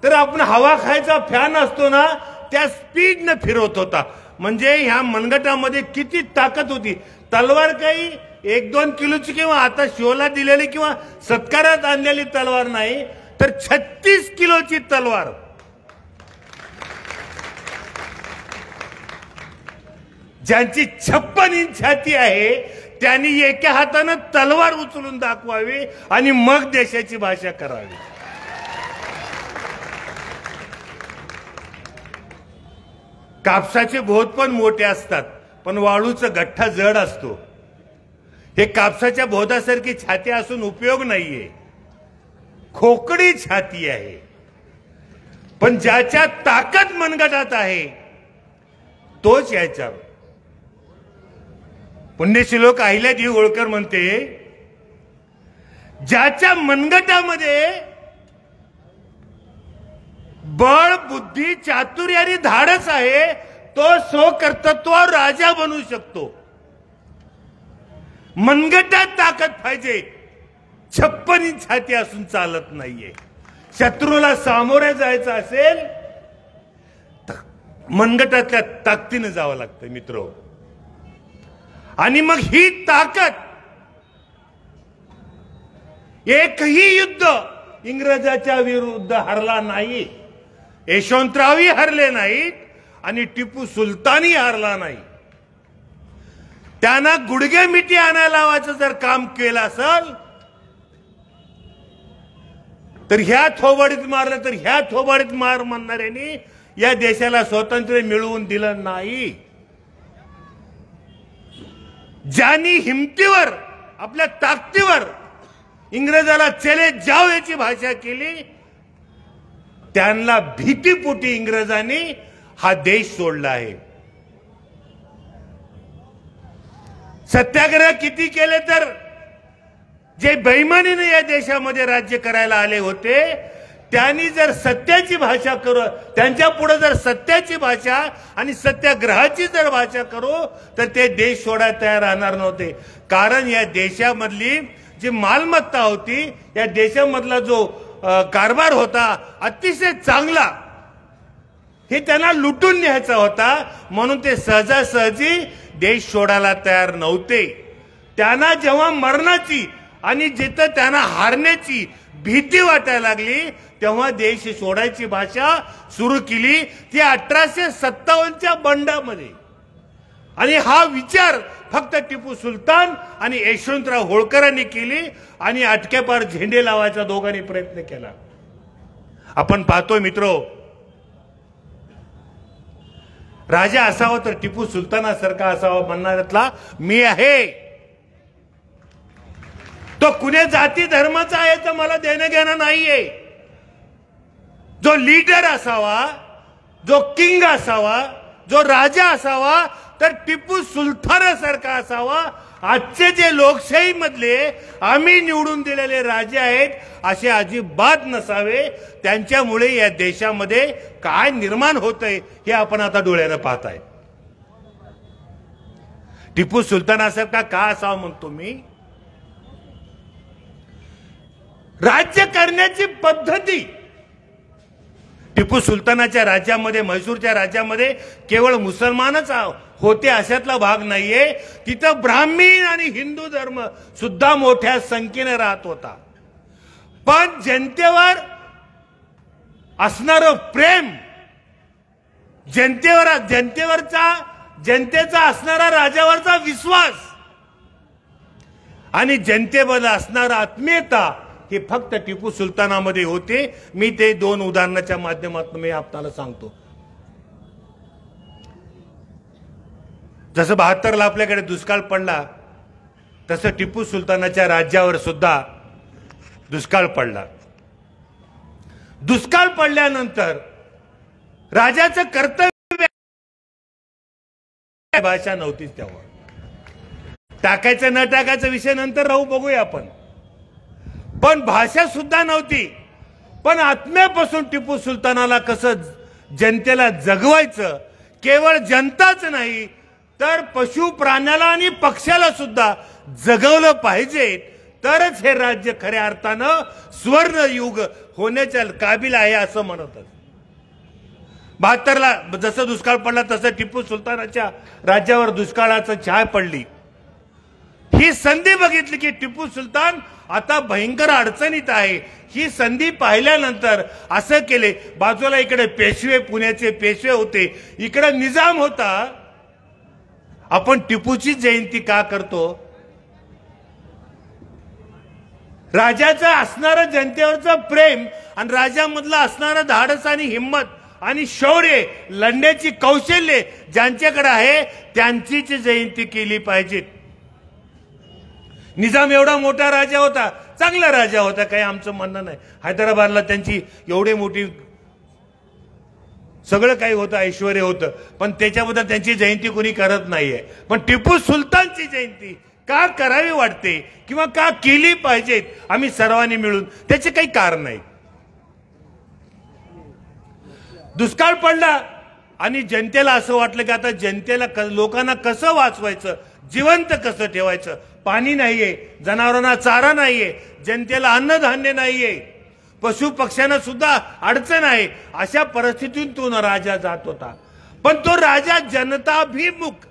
तर आपण हवा खायचा फॅन असतो ना, त्या स्पीडने फिरवत होता. म्हणजे ह्या मनगटामध्ये किती ताकद होती. तलवार काही 1-2 किलोची किंवा आता शोला दिलेली किंवा सत्कारात आणलेली तलवार नाही, तर 36 किलोची तलवार. ज्यांची 56 इंच छाती आहे त्यांनी एका हाताने तलवार उचलून दाखवावी आणि मग देशाची भाषा करावी. कापसाचे बोध पण मोठे असतात, पण वाळूचा गठ्ठा जड असतो. हे कापसाच्या बोधासारखी छाती असून उपयोग नाहीये, खोकडी छाती आहे. पण ज्याच्या ताकद मनगटात आहे तोच यायचा. पुण्यश्लोक अहिल्यादेवी होळकर म्हणते, ज्याच्या मनगटामध्ये बळ, बुद्धी, चातुर्य आणि धाडस आहे तो स्वकर्तृत्वावर राजा बनू शकतो. मनगटात ताकद पाहिजे, 56 इंच छाती असून चालत नाहीये. शत्रूला सामोरे जायचं असेल तर मनगटातल्या ताकदीनं जावं लागतं मित्र. आणि मग ही ताकद, एकही युद्ध इंग्रजाच्या विरुद्ध हरला नाही. यशवंतरावही हरले नाहीत आणि टिपू सुलतानही हरला नाही. त्यांना गुडघे मिठी आणायला लावायचं जर काम केलं असेल तर ह्या थोबाडीत मारलं तर ह्या थोबाडीत मार म्हणणाऱ्यांनी या देशाला स्वातंत्र्य मिळवून दिलं नाही. ज्यांनी हिमतीवर, आपल्या ताकदीवर इंग्रजाला चले जाव याची भाषा केली, त्यांना भीतीपोटी इंग्रजांनी हा देश सोडला आहे. सत्याग्रह किती केले तर जे बेईमानीने या देशामध्ये राज्य करायला आले होते त्यांनी जर सत्याची भाषा करू, त्यांच्या पुढे जर सत्याची भाषा आणि सत्याग्रहाची जर भाषा करू तर ते देश सोडायला तयार राहणार नव्हते. कारण या देशामधली जी मालमत्ता होती, या देशामधला जो कारभार होता अतिशय चांगला, हे त्यांना लुटून न्यायचा होता. म्हणून ते सहजासहजी देश सोडायला तयार नव्हते. त्यांना जेव्हा मरणाची आणि जिथं त्यांना हारण्याची भीती वाटायला लागली तेव्हा देश सोडायची भाषा सुरू केली, ती 1857च्या बंडामध्ये. आणि हा विचार फक्त टिपू सुलतान आणि यशवंतराव होळकरांनी केली आणि अटकेपार झेंडे लावायचा दोघांनी प्रयत्न केला. आपण पाहतोय मित्रो, राजा असावा तर टिपू सुलतानासारखा असावा म्हणणाऱ्यातला मी आहे. तो कुण्या जाती धर्माचा आहे तर मला देणं घेणं नाहीये. जो लीडर असावा, जो किंग असावा, जो राजा असावा तर टिपू सुलतानासारखा असावा. आजचे जे लोकशाही मधले आम्ही निवडून दिलेले राजे आहेत असे अजिबात नसावे. त्यांच्यामुळे या देशामध्ये काय निर्माण होतंय हे आपण आता डोळ्यानं पाहताय. टिपू सुलतानासारखा का असावा म्हणतो मी? राज्य करण्याची पद्धती टिपू सुलतानाच्या राज्यामध्ये, म्हैसूरच्या राज्यामध्ये केवळ मुसलमानच होते अशातला भाग नाहीये. तिथं ब्राह्मण आणि हिंदू धर्म सुद्धा मोठ्या संख्येने राहत होता. पण जनतेवर असणारं प्रेम, जनतेचा असणारा राजावरचा विश्वास आणि जनतेबद्दल असणारा आत्मीयता हे फक्त टिपू सुलतानामध्ये होते. मी ते 2 उदाहरणाच्या माध्यमातून मी आपल्याला सांगतो. जसं 72ला आपल्याकडे दुष्काळ पडला तसं टिपू सुलतानाच्या राज्यावर सुद्धा दुष्काळ पडला. दुष्काळ पडल्यानंतर राजाचं कर्तव्य, भाषा नव्हतीच तेव्हा. टाकायचं न टाकायचा विषय नंतर राहू, बघूया आपण. पण भाषा सुद्धा नव्हती. पण आत्म्यापासून टिपू सुलतानाला कसं जनतेला जगवायचं, केवळ जनताच नाही तर पशु प्राण्याला आणि पक्ष्याला सुद्धा जगवलं पाहिजे, तरच हे राज्य खऱ्या अर्थानं स्वर्ण युग होण्याच्या काबिल आहे असं म्हणतात. 72ला जसं दुष्काळ पडला तसं टिपू सुलतानाच्या राज्यावर दुष्काळाचं छाया पडली. ही संधी बघितली की टिपू सुलतान आता भयंकर अडचणीत आहे. ही संधी पाहिल्यानंतर असं केले, बाजूला इकडे पेशवे, पुण्याचे पेशवे होते, इकडे निजाम होता. आपण टिपूची जयंती का करतो? राजाचं असणारं जनतेवरचं प्रेम आणि राजामधलं असणारं धाडस आणि हिंमत आणि शौर्य, लढण्याची कौशल्य ज्यांच्याकडे आहे त्यांचीच जयंती केली पाहिजे. निजाम एवढा मोठा राजा होता, चांगला राजा होता, काही आमचं म्हणणं नाही. हैदराबादला त्यांची एवढी मोठी सगळं काही होतं, ऐश्वर होतं, पण त्याच्याबद्दल त्यांची जयंती कोणी करत नाहीये. पण टिपू सुलतानची जयंती का करावी वाटते किंवा का केली पाहिजे आम्ही सर्वांनी मिळून, त्याचे काही कारण नाही. दुष्काळ पडला आणि जनतेला असं वाटलं की आता जनतेला, लोकांना कसं वाचवायचं, जिवंत कसं ठेवायचं. पाणी नाहीये, जनावरांना चारा नाहीये, जनतेला अन्नधान्य नाहीये, पशु पक्ष्यांना सुद्धा अडचण आहे. अशा परिस्थितीतून राजा जात होता. पण तो राजा जनताभिमुख,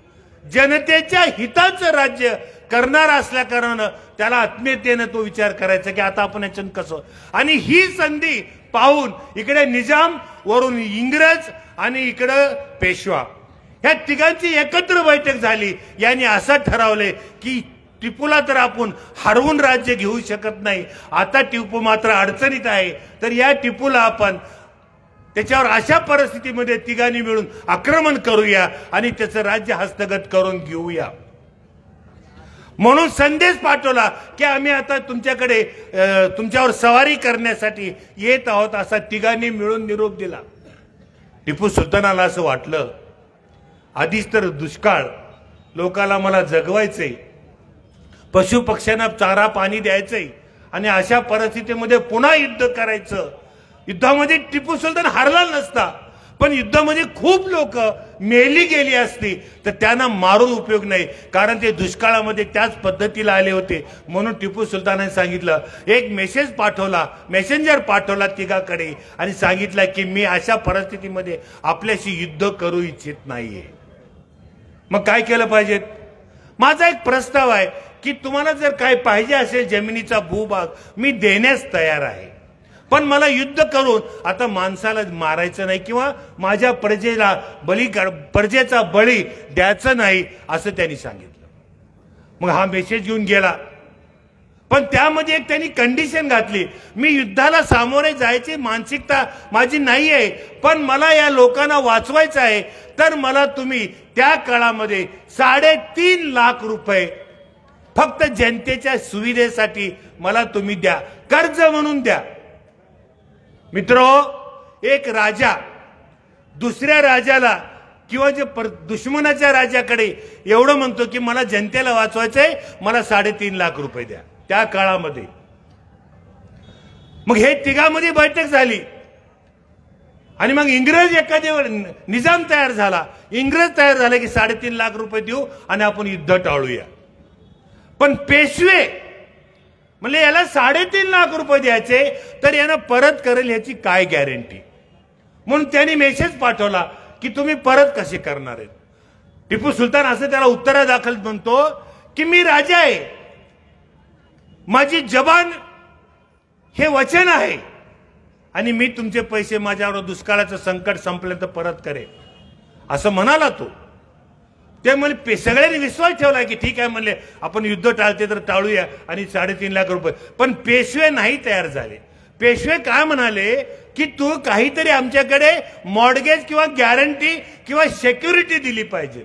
जनतेच्या हिताचं राज्य करणार असल्या कारणानं त्याला आत्मीयतेनं तो विचार करायचा की आता आपण याच्यात कसं. आणि ही संधी पाहून इकडे निजाम, वरून इंग्रज आणि इकडं पेशवा, ह्या तिघांची एकत्र बैठक झाली. यांनी असं ठरवले की टिपूला तर आपण हरवून राज्य घेऊ शकत नाही. आता टिपू मात्र अडचणीत आहे, तर या टिपूला आपण त्याच्यावर अशा परिस्थितीमध्ये तिघांनी मिळून आक्रमण करूया आणि त्याचं राज्य हस्तगत करून घेऊया. म्हणून संदेश पाठवला की आम्ही आता तुमच्याकडे तुमच्यावर सवारी करण्यासाठी येत आहोत, असा तिघांनी मिळून निरोप दिला. टिपू सुलतानाला असं वाटलं, आधीच तर दुष्काळ, लोकांना मला जगवायचंय, पशु पक्ष्यांना चारा पाणी द्यायचंय आणि अशा परिस्थितीमध्ये पुन्हा युद्ध करायचं. युद्धामध्ये टिपू सुलतान हारला नसता, पण युद्धामध्ये खूप लोक मेली गेली असती तर त्यांना मारून उपयोग नाही, कारण ते दुष्काळामध्ये त्याच पद्धतीला आले होते. म्हणून टिपू सुलतानाने सांगितलं, एक मेसेज पाठवला, मेसेंजर पाठवला तिघाकडे आणि सांगितलं की मी अशा परिस्थितीमध्ये आपल्याशी युद्ध करू इच्छित नाहीये. मग काय केलं पाहिजे? माझा एक प्रस्ताव आहे की तुम्हाला जर काय पाहिजे असेल जमिनीचा भूभाग मी देण्यास तयार आहे, पण मला युद्ध करून आता माणसाला मारायचं नाही किंवा माझ्या प्रजेला प्रजेचा बळी द्यायचा नाही असं त्यांनी सांगितलं. मग हा मेसेज घेऊन गेला, पण त्यामध्ये एक त्यांनी कंडिशन घातली, मी युद्धाला सामोरे जायची मानसिकता माझी नाही आहे, पण मला या लोकांना वाचवायचं आहे, तर मला तुम्ही त्या काळामध्ये 3.5 लाख रुपये फक्त जनतेच्या सुविधेसाठी मला तुम्ही द्या, कर्ज म्हणून द्या. मित्रो, एक राजा दुसऱ्या राजाला किंवा जे दुश्मनाच्या राजाकडे एवढं म्हणतो की मला जनतेला वाचवायचंय, मला 3.5 लाख रुपये द्या त्या काळामध्ये. मग हे तिघांमध्ये बैठक झाली आणि मग इंग्रज एखाद्या निजाम तयार झाला, इंग्रज तयार झाले की 3.5 लाख रुपये देऊ आणि आपण युद्ध टाळूया. पण पेशवे म्हणजे याला 3.5 लाख रुपये द्यायचे तर यानं परत करेल ह्याची काय गॅरंटी. म्हणून त्यांनी मेसेज पाठवला की तुम्ही परत कसे करणार आहेत. टिपू सुलतान असं त्याला उत्तरादाखल म्हणतो की मी राजा आहे, माझी जबान हे वचन आहे आणि मी तुमचे पैसे माझ्यावर दुष्काळाचं संकट संपल्यानंतर परत करेन असं म्हणाला तो. ते म्हणजे सगळ्यांनी विश्वास ठेवला की ठीक आहे म्हणले आपण युद्ध टाळते तर टाळूया आणि 3.5 लाख रुपये. पण पेशवे नाही तयार झाले. पेशवे काय म्हणाले की तू काहीतरी आमच्याकडे मॉर्गेज किंवा गॅरंटी किंवा सिक्युरिटी दिली पाहिजे.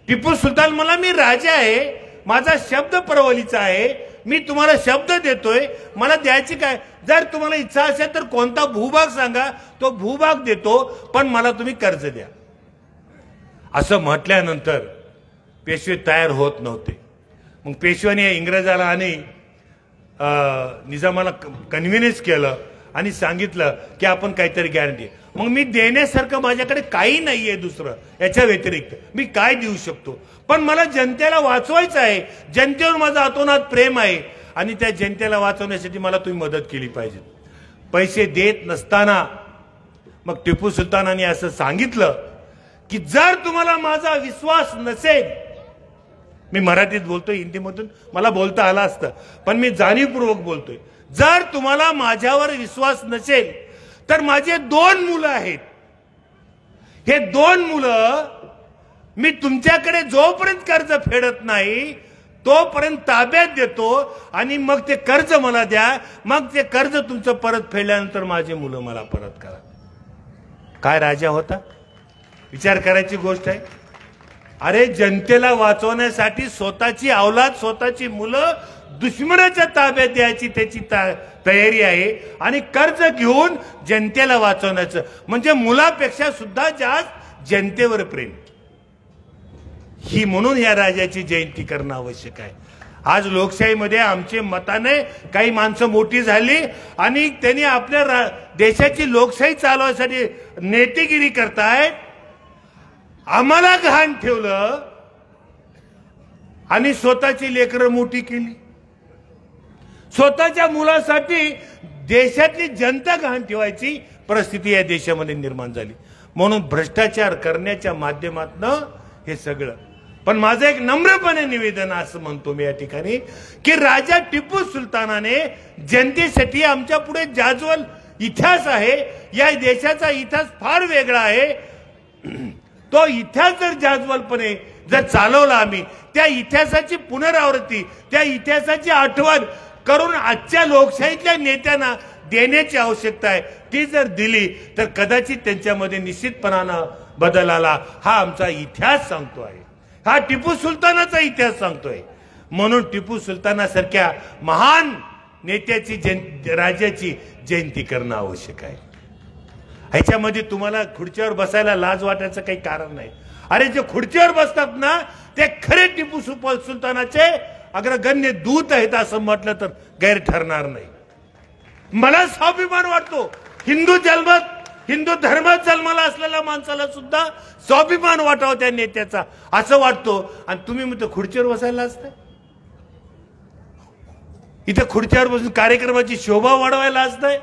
टिपू सुलतान मला मी राजा आहे, माझा शब्द परवलीचा आहे, मी तुम्हाला शब्द देतोय, मला द्यायची काय. जर तुम्हाला इच्छा असेल तर कोणता भूभाग सांगा, तो भूभाग देतो, पण मला तुम्ही कर्ज द्या. असं म्हटल्यानंतर पेशवे तयार होत नव्हते. मग पेशव्याने इंग्रजाला आणि निजामाला कन्व्हिन्स केलं आणि सांगितलं की आपण काहीतरी गॅरंटी. मग मी देण्यासारखं माझ्याकडे काही नाहीये दुसरं याच्या व्यतिरिक्त, मी काय देऊ शकतो. पण मला जनतेला वाचवायचं आहे, जनतेवर माझं अतोनात प्रेम आहे आणि त्या जनतेला वाचवण्यासाठी मला तुम्ही मदत केली पाहिजे. पैसे देत नसताना मग टिपू सुलतानाने असं सांगितलं की जर तुम्हाला माझा विश्वास नसेल, मी मराठीत बोलतोय, हिंदीमधून मला बोलता आलं असतं पण मी जाणीवपूर्वक बोलतोय, जर तुम्हाला माझ्यावर विश्वास नसेल तर माझे 2 मुलं आहेत, हे 2 मुलं मी तुमच्याकडे जोपर्यंत कर्ज फेडत नाही तोपर्यंत ताब्यात देतो आणि मग ते कर्ज मला द्या, मग ते कर्ज तुमचं परत फेडल्यानंतर माझे मुलं मला परत करा. काय राजा होता, विचार करायची गोष्ट आहे. अरे जनतेला वाचवण्यासाठी स्वतःची औलाद, स्वतःची मुलं दुश्मनाच्या ताब्यात द्यायची त्याची तयारी आहे आणि कर्ज घेऊन जनतेला वाचवण्याचं म्हणजे मुलापेक्षा सुद्धा जास्त जनतेवर प्रेम. ही म्हणून या राजाची जयंती करणं आवश्यक आहे. आज लोकशाहीमध्ये आमचे मताने काही माणसं मोठी झाली आणि त्यांनी आपल्या देशाची लोकशाही चालवण्यासाठी नेतेगिरी करतायत. आम्हाला गहाण ठेवलं आणि स्वतःची लेकरं मोठी केली. स्वतःच्या मुलासाठी देशातली जनता गहाण ठेवायची परिस्थिती या देशामध्ये निर्माण झाली. म्हणून भ्रष्टाचार करण्याच्या माध्यमातून हे सगळं. पण माझं एक नम्रपणे निवेदन असं म्हणतो मी या ठिकाणी की राजा टिपू सुलतानाने जनतेसाठी आमच्या पुढे जाज्वल इतिहास आहे. या देशाचा इतिहास फार वेगळा आहे. तो इतिहास जर जाज्वलपणे जर चालवला आम्ही, त्या इतिहासाची पुनरावृत्ती, त्या इतिहासाची आठवण करून आजच्या लोकशाहीतल्या नेत्यांना देण्याची आवश्यकता आहे. ती जर दिली तर कदाचित त्यांच्यामध्ये निश्चितपणानं बदल आला. हा आमचा इतिहास सांगतो आहे, हा टिपू सुलतानाचा इतिहास सांगतोय. म्हणून टिपू सुलतानासारख्या महान नेत्याची राजाची जयंती करणं आवश्यक आहे. ह्याच्यामध्ये तुम्हाला खुर्चीवर बसायला लाज वाटायचं काही कारण नाही. अरे जे खुर्चीवर बसतात ना ते खरे टिपू सुलतानाचे अग्रगण्य दूत आहेत असं म्हटलं तर गैर ठरणार नाही. मला स्वाभिमान वाटतो. हिंदू धर्मात जन्माला असलेल्या माणसाला सुद्धा स्वाभिमान वाटावं त्या नेत्याचा असं वाटतो. आणि तुम्ही म्हणतो खुर्चीवर बसायला असताय, इथे खुर्चीवर बसून कार्यक्रमाची शोभा वाढवायला असताय.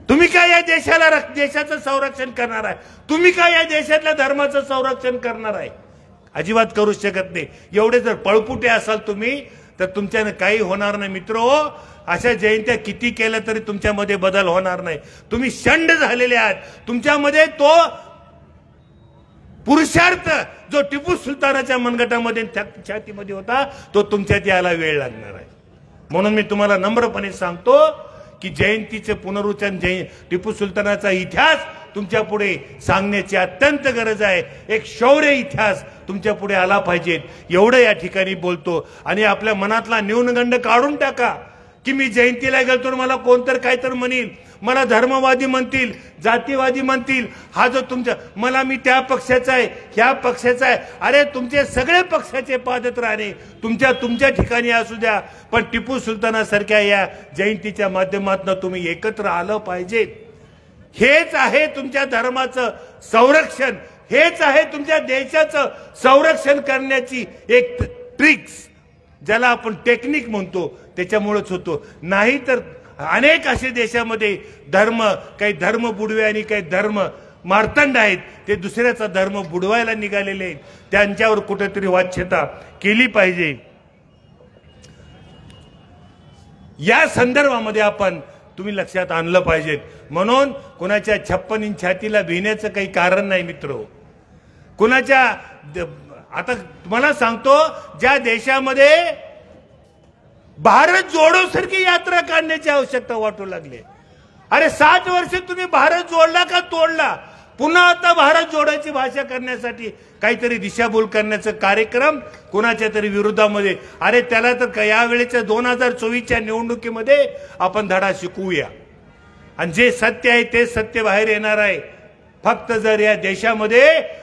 तुम्ही काय या देशाचं संरक्षण करणार आहे? तुम्ही काय या देशातल्या धर्माचं संरक्षण करणार आहे? अजिबात करू शकत नाही. एवढे जर पळपुटे असाल तुम्ही तर तुमच्याने काही होणार नाही मित्रो. अशा जयंत्या किती केल्या तरी तुमच्यामध्ये बदल होणार नाही. तुम्ही शंड झालेले आहात. तुमच्यामध्ये तो पुरुषार्थ जो टिपू सुलतानाच्या मनगटामध्ये छातीमध्ये होता तो तुमच्यात यायला वेळ लागणार आहे. म्हणून मी तुम्हाला नम्रपणे सांगतो की जयंतीचे पुनरुच्चारण, टिपू सुलतानाचा इतिहास तुमच्या पुढे सांगण्याची अत्यंत गरज आहे. एक शौर्य इतिहास तुमच्या पुढे आला पाहिजे एवढं या ठिकाणी बोलतो. आणि आपल्या मनातला न्यूनगंड काढून टाका की मी जयंतीला गेलो तर मला कोणतर काहीतरी म्हणील, मला धर्मवादी म्हणतील, जातीवादी म्हणतील, हा जो तुमच्या मला मी त्या पक्षाचा आहे, ह्या पक्षाचा आहे. अरे तुमचे सगळे पक्षाचे पादत्राणे तुमच्या ठिकाणी असू द्या, पण टिपू सुलतानासारख्या या जयंतीच्या माध्यमातून तुम्ही एकत्र आलं पाहिजे. हेच आहे तुमच्या धर्माचं संरक्षण, हेच आहे तुमच्या देशाचं संरक्षण करण्याची एक ट्रिक्स, ज्याला आपण टेक्निक म्हणतो, त्याच्यामुळेच होतो. नाही तर अनेक असे देशामध्ये धर्म, काही धर्म बुडवे आणि काही धर्म मार्तंड आहेत, ते दुसऱ्याचा धर्म बुडवायला निघालेले आहेत. त्यांच्यावर कुठेतरी वाच्यता केली पाहिजे. या संदर्भामध्ये आपण तुम्ही लक्षात आणलं पाहिजे. म्हणून कुणाच्या 56 छातीला भिण्याचं काही कारण नाही मित्र. कुणाच्या आता तुम्हाला सांगतो, ज्या देशामध्ये भारत जोडो सारखी यात्रा काढण्याची आवश्यकता वाटू लागली. अरे 60 वर्ष तुम्ही भारत जोडला का तोडला? पुन्हा आता भारत जोडायची भाषा करण्यासाठी काहीतरी दिशाभूल करण्याचा कार्यक्रम कुणाच्या तरी विरोधामध्ये. अरे त्याला तर यावेळेच्या 2024च्या निवडणुकीमध्ये आपण धडा शिकवूया. आणि जे सत्य आहे ते सत्य बाहेर येणार आहे. फक्त जर या देशामध्ये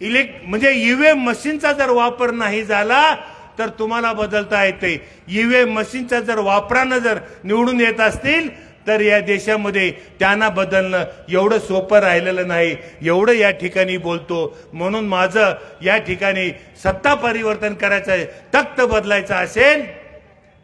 म्हणजे ईव्हीएम मशीनचा जर वापर नाही झाला तर तुम्हाला बदलता येते. ईव्हीएम मशीनचा जर वापरानं जर निवडून येत असतील तर या देशामध्ये त्यांना बदलणं एवढं सोपं राहिलेलं नाही, एवढं या ठिकाणी बोलतो. म्हणून माझं या ठिकाणी सत्ता परिवर्तन करायचं आहे, तख्त बदलायचं असेल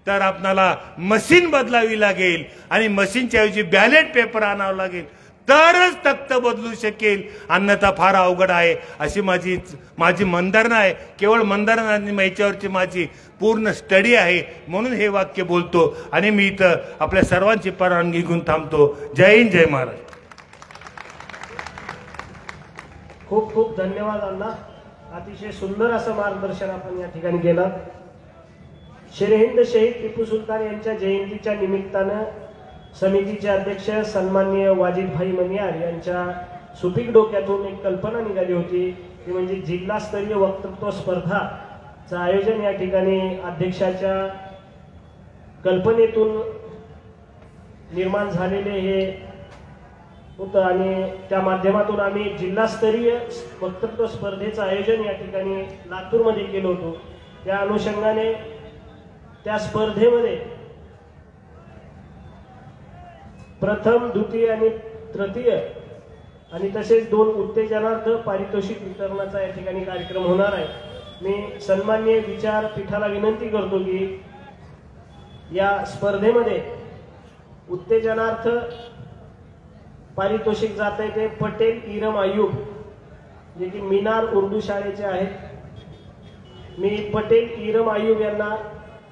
तर आपणाला मशीन बदलावी लागेल आणि मशीनच्या ऐवजी बॅलेट पेपर आणावं लागेल, तरच तख्त बदलू शकेल. अन्यथा फार अवघड आहे अशी माझी मंदारणा आहे. केवळ मंदारणा आणि याच्यावरची माझी पूर्ण स्टडी आहे. म्हणून हे वाक्य बोलतो आणि मी इथं आपल्या सर्वांची परवानगी घेऊन थांबतो. जय हिंद, जय महाराष्ट्र. खूप खूप धन्यवाद अण्णा. अतिशय सुंदर असं मार्गदर्शन आपण या ठिकाणी केलं. शेरहिंद शहीद टिपू सुलतान यांच्या जयंतीच्या निमित्तानं समितीचे अध्यक्ष सन्माननीय वाजिदभाई मनियार यांच्या सुपीक डोक्यातून एक कल्पना निघाली होती, ती म्हणजे जिल्हास्तरीय वक्तृत्व स्पर्धाचं आयोजन या ठिकाणी अध्यक्षाच्या कल्पनेतून निर्माण झालेले हे होतं. आणि त्या माध्यमातून आम्ही जिल्हास्तरीय वक्तृत्व स्पर्धेचं आयोजन या ठिकाणी लातूरमध्ये केलं होतं. त्या अनुषंगाने त्या स्पर्धेमध्ये प्रथम, द्वितीय आणि तृतीय आणि तसेच 2 उत्तेजनार्थ पारितोषिक वितरणाचा या ठिकाणी कार्यक्रम होणार आहे. मी सन्माननीय विचारपीठाला विनंती करतो की या स्पर्धेमध्ये उत्तेजनार्थ पारितोषिक जात आहे ते पटेल इरम आयुब, जे की मिनार उर्दू शाळेचे आहेत. मी पटेल इरम आयुब यांना,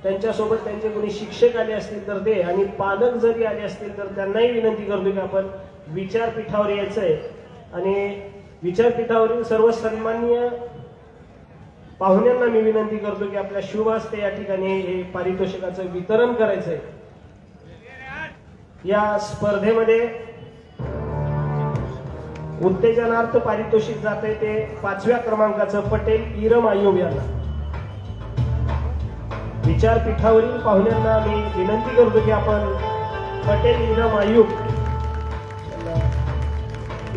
त्यांच्यासोबत त्यांचे कोणी शिक्षक आले असतील तर ते, आणि पालक जरी आले असतील तर त्यांनाही विनंती करतो की आपण विचारपीठावर यायचंय आणि विचारपीठावरील सर्व सन्माननीय पाहुण्यांना मी विनंती करतो की आपल्या शुभ हस्ते या ठिकाणी हे पारितोषिकाचं वितरण करायचंय. या स्पर्धेमध्ये उत्तेजनार्थ पारितोषिक जाते ते 5व्या क्रमांकाचं पटेल इरम आयुब यांना. विचारपीठावरील पाहुण्यांना मी विनंती करतो की आपण पटेल इरम आयुब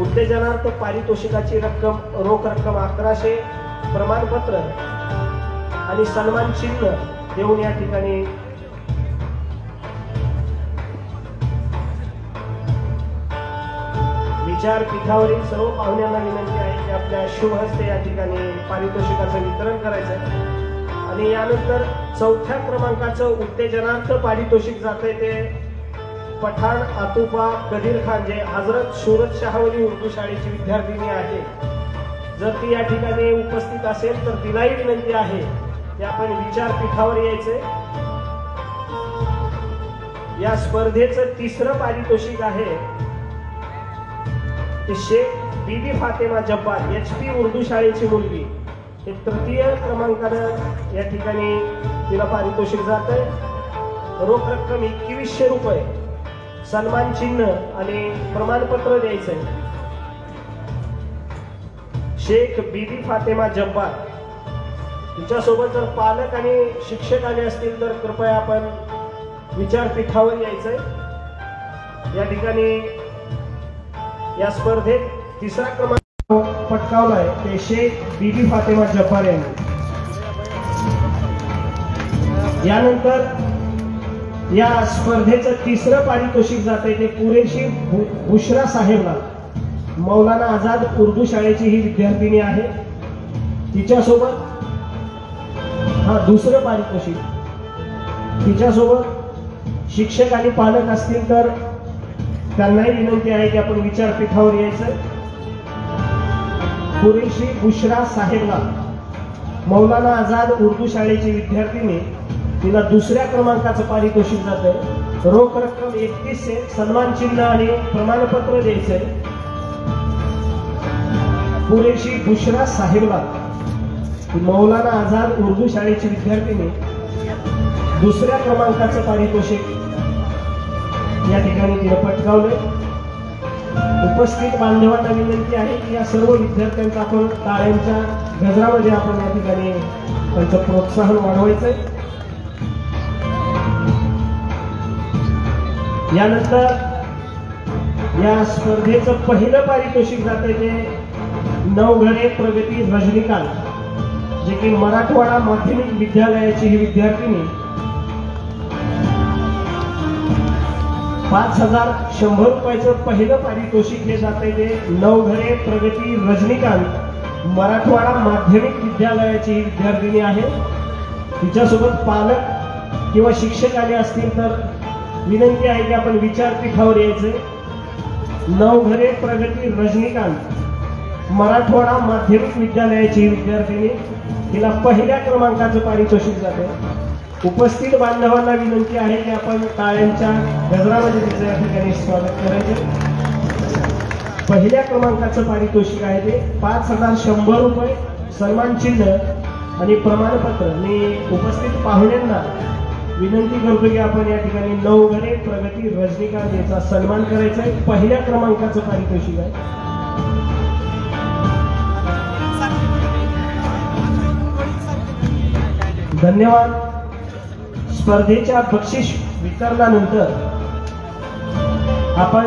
उत्तेजनार्थ पारितोषिकाची रक्कम, रोख रक्कम 1100, प्रमाणपत्र आणि सन्मान चिन्ह देऊन या ठिकाणी विचारपीठावरील सर्व पाहुण्यांना विनंती आहे की आपल्या शुभ हस्ते या ठिकाणी पारितोषिकाचं वितरण करायचं आहे. आणि यानंतर 4थ्या क्रमांकाचं उत्तेजनार्थ पारितोषिक जाते ते पठाण आतुफा कदीर खान, जे हजरत सूरत शाहवली उर्दू शाळेची विद्यार्थिनी आहे. जर ती या ठिकाणी उपस्थित असेल तर तिलाही विनंती आहे की आपण विचारपीठावर यायचे. या स्पर्धेचं 3रं पारितोषिक आहे ते शेख बीबी फातेमा जब्बार, HP उर्दू शाळेची मुलगी. हे 3य क्रमांकानं या ठिकाणी तिला पारितोषिक जात आहे. रोख रक्कम 2100 रुपये, सन्मान चिन्ह आणि प्रमाणपत्र द्यायचंय. शेख बीबी फातेमा जब्बार, तिच्यासोबत जर पालक आणि शिक्षक आले असतील तर कृपया आपण विचारपीठावर यायचंय. या ठिकाणी या स्पर्धेत 3रा क्रमांक पटकावलाय ते शेख बीबी फातेमा जब्बार यांनी. यानंतर या स्पर्धेचं तिसरं पारितोषिक जाते ते कुरेशी बुशरा साहेबला. मौलाना आझाद उर्दू शाळेची ही विद्यार्थिनी आहे. तिच्यासोबत दुसरं पारितोषिक. तिच्यासोबत शिक्षक आणि पालक असतील तर त्यांनाही विनंती आहे की आपण विचारपीठावर यायचं. कुरेशी बुशरा साहेबला मौलाना आझाद उर्दू शाळेची विद्यार्थिनी. तिला दुसऱ्या क्रमांकाचं पारितोषिक जातंय. रोख रक्कम 31 सन्मान चिन्ह आणि प्रमाणपत्र द्यायचंय. कुरेशी बुशरा साहेबला मौलाना आझाद उर्दू शाळेची विद्यार्थिनी दुसऱ्या क्रमांकाचं पारितोषिक या ठिकाणी तिने पटकावलंय. उपस्थित बांधवांना विनंती आहे की या सर्व विद्यार्थ्यांचा आपण टाळ्यांच्या गजरामध्ये आपण या ठिकाणी त्यांचं प्रोत्साहन वाढवायचंय. यानंतर या स्पर्धेचं पहिलं पारितोषिक जाते ते नवघरे प्रगती रजनीकांत, जे की मराठवाडा माध्यमिक विद्यालयाची ही विद्यार्थिनी. 5100 रुपयाचं पहिलं पारितोषिक हे जाते ते नवघरे प्रगती रजनीकांत, मराठवाडा माध्यमिक विद्यालयाची ही विद्यार्थिनी आहे. तिच्यासोबत पालक किंवा शिक्षक आले असतील तर विनंती आहे की आपण विचारपीठावर यायचे. नवघरे प्रगती रजनीकांत, मराठवाडा माध्यमिक विद्यालयाची विद्यार्थिनी. तिला पहिल्या क्रमांकाचं पारितोषिक जाते. उपस्थित बांधवांना विनंती आहे की आपण टाळ्यांच्या गजरामध्ये तिचं या ठिकाणी स्वागत करायचे. पहिल्या क्रमांकाचं पारितोषिक आहे ते 5100 रुपये, सन्मान चिन्ह आणि प्रमाणपत्र. मी उपस्थित पाहुण्यांना विनंती करतो की आपण या ठिकाणी नवघरे प्रगती रजनीकांत याचा सन्मान करायचा आहे. पहिल्या क्रमांकाचं पारितोषिक आहे. धन्यवाद. स्पर्धेच्या बक्षीस वितरणानंतर आपण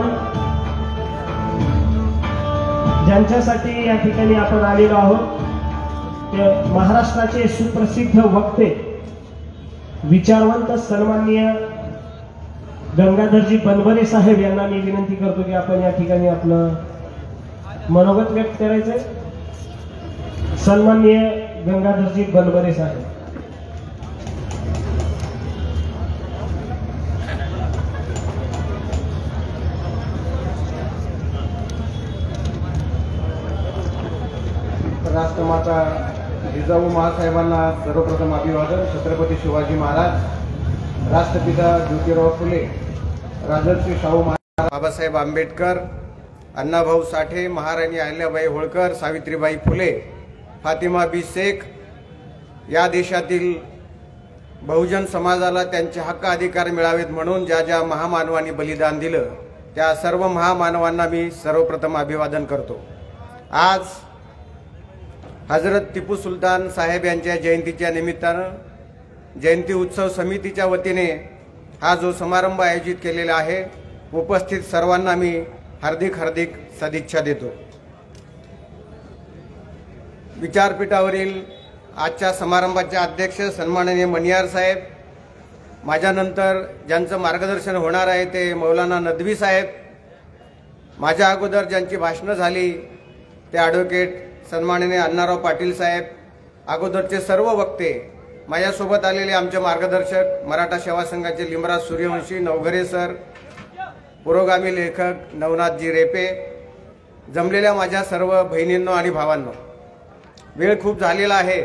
ज्यांच्यासाठी या ठिकाणी आपण आलेलो आहोत ते महाराष्ट्राचे सुप्रसिद्ध वक्ते विचारवंत सन्माननीय गंगाधरजी बनबरे साहेब यांना मी विनंती करतो की आपण या ठिकाणी आपलं मनोगत व्यक्त करायचंय. सन्माननीय गंगाधरजी बनबरे साहेब. राष्ट्रमाता जिजाऊ महासाहेबांना सर्वप्रथम अभिवादन. छत्रपती शिवाजी महाराज, राष्ट्रपिता ज्योतिराव फुले, राजर्षी शाहू महाराज, बाबासाहेब आंबेडकर, अण्णाभाऊ साठे, महाराणी अहिल्याबाई होळकर, सावित्रीबाई फुले, फातिमा बी शेख या देशातील बहुजन समाजाला त्यांचे हक्क अधिकार मिळावेत म्हणून ज्या ज्या महामानवांनी बलिदान दिलं त्या सर्व महामानवांना मी सर्वप्रथम अभिवादन करतो. आज हजरत टिपू सुलतान साहेब यांच्या जयंतीच्या निमित्तानं जयंती उत्सव समितीच्या वतीने हा जो समारंभ आयोजित केलेला आहे, उपस्थित सर्वांना मी हार्दिक हार्दिक सदिच्छा देतो. विचारपीठावरील आजच्या समारंभाचे अध्यक्ष सन्माननीय मणियार साहेब, माझ्यानंतर ज्यांचं मार्गदर्शन होणार आहे ते मौलाना नदवी साहेब, माझ्या अगोदर ज्यांची भाषणं झाली ते ॲडव्होकेट सन्माननीय अण्णाराव पाटील साहेब, अगोदरचे सर्व वक्ते, माझ्यासोबत आलेले आमचे मार्गदर्शक मराठा सेवा संघाचे लिमराज सूर्यवंशी, नवघरे सर, पुरोगामी लेखक नवनाथजी रेपे, जमलेल्या माझ्या सर्व बहिणींनो आणि भावांनो, वेळ खूप झालेला आहे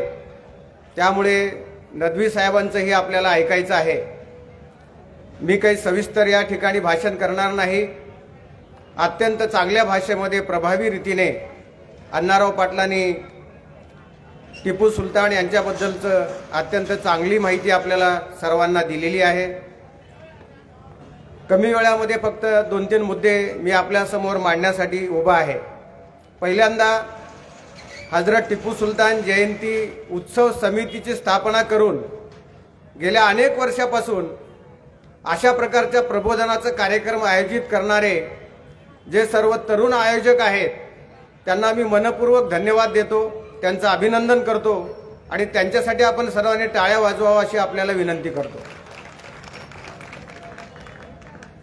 त्यामुळे नदवी साहेबांचंही आपल्याला ऐकायचं आहे. मी काही सविस्तर या ठिकाणी भाषण करणार नाही. अत्यंत चांगल्या भाषेमध्ये प्रभावी रीतीने अण्णाराव पाटलांनी टिपू सुलतान यांच्याबद्दलचं अत्यंत चांगली माहिती आपल्याला सर्वांना दिलेली आहे. कमी वेळामध्ये फक्त 2-3 मुद्दे मी आपल्यासमोर मांडण्यासाठी उभा आहे. पहिल्यांदा हजरत टिपू सुलतान जयंती उत्सव समितीची स्थापना करून गेल्या अनेक वर्षापासून अशा प्रकारच्या प्रबोधनाचा कार्यक्रम आयोजित करणारे जे सर्व तरुण आयोजक आहेत त्यांना मी मनपूर्वक धन्यवाद देतो, त्यांचं अभिनंदन करतो आणि त्यांच्यासाठी आपण सर्वांनी टाळ्या वाजवावा अशी आपल्याला विनंती करतो.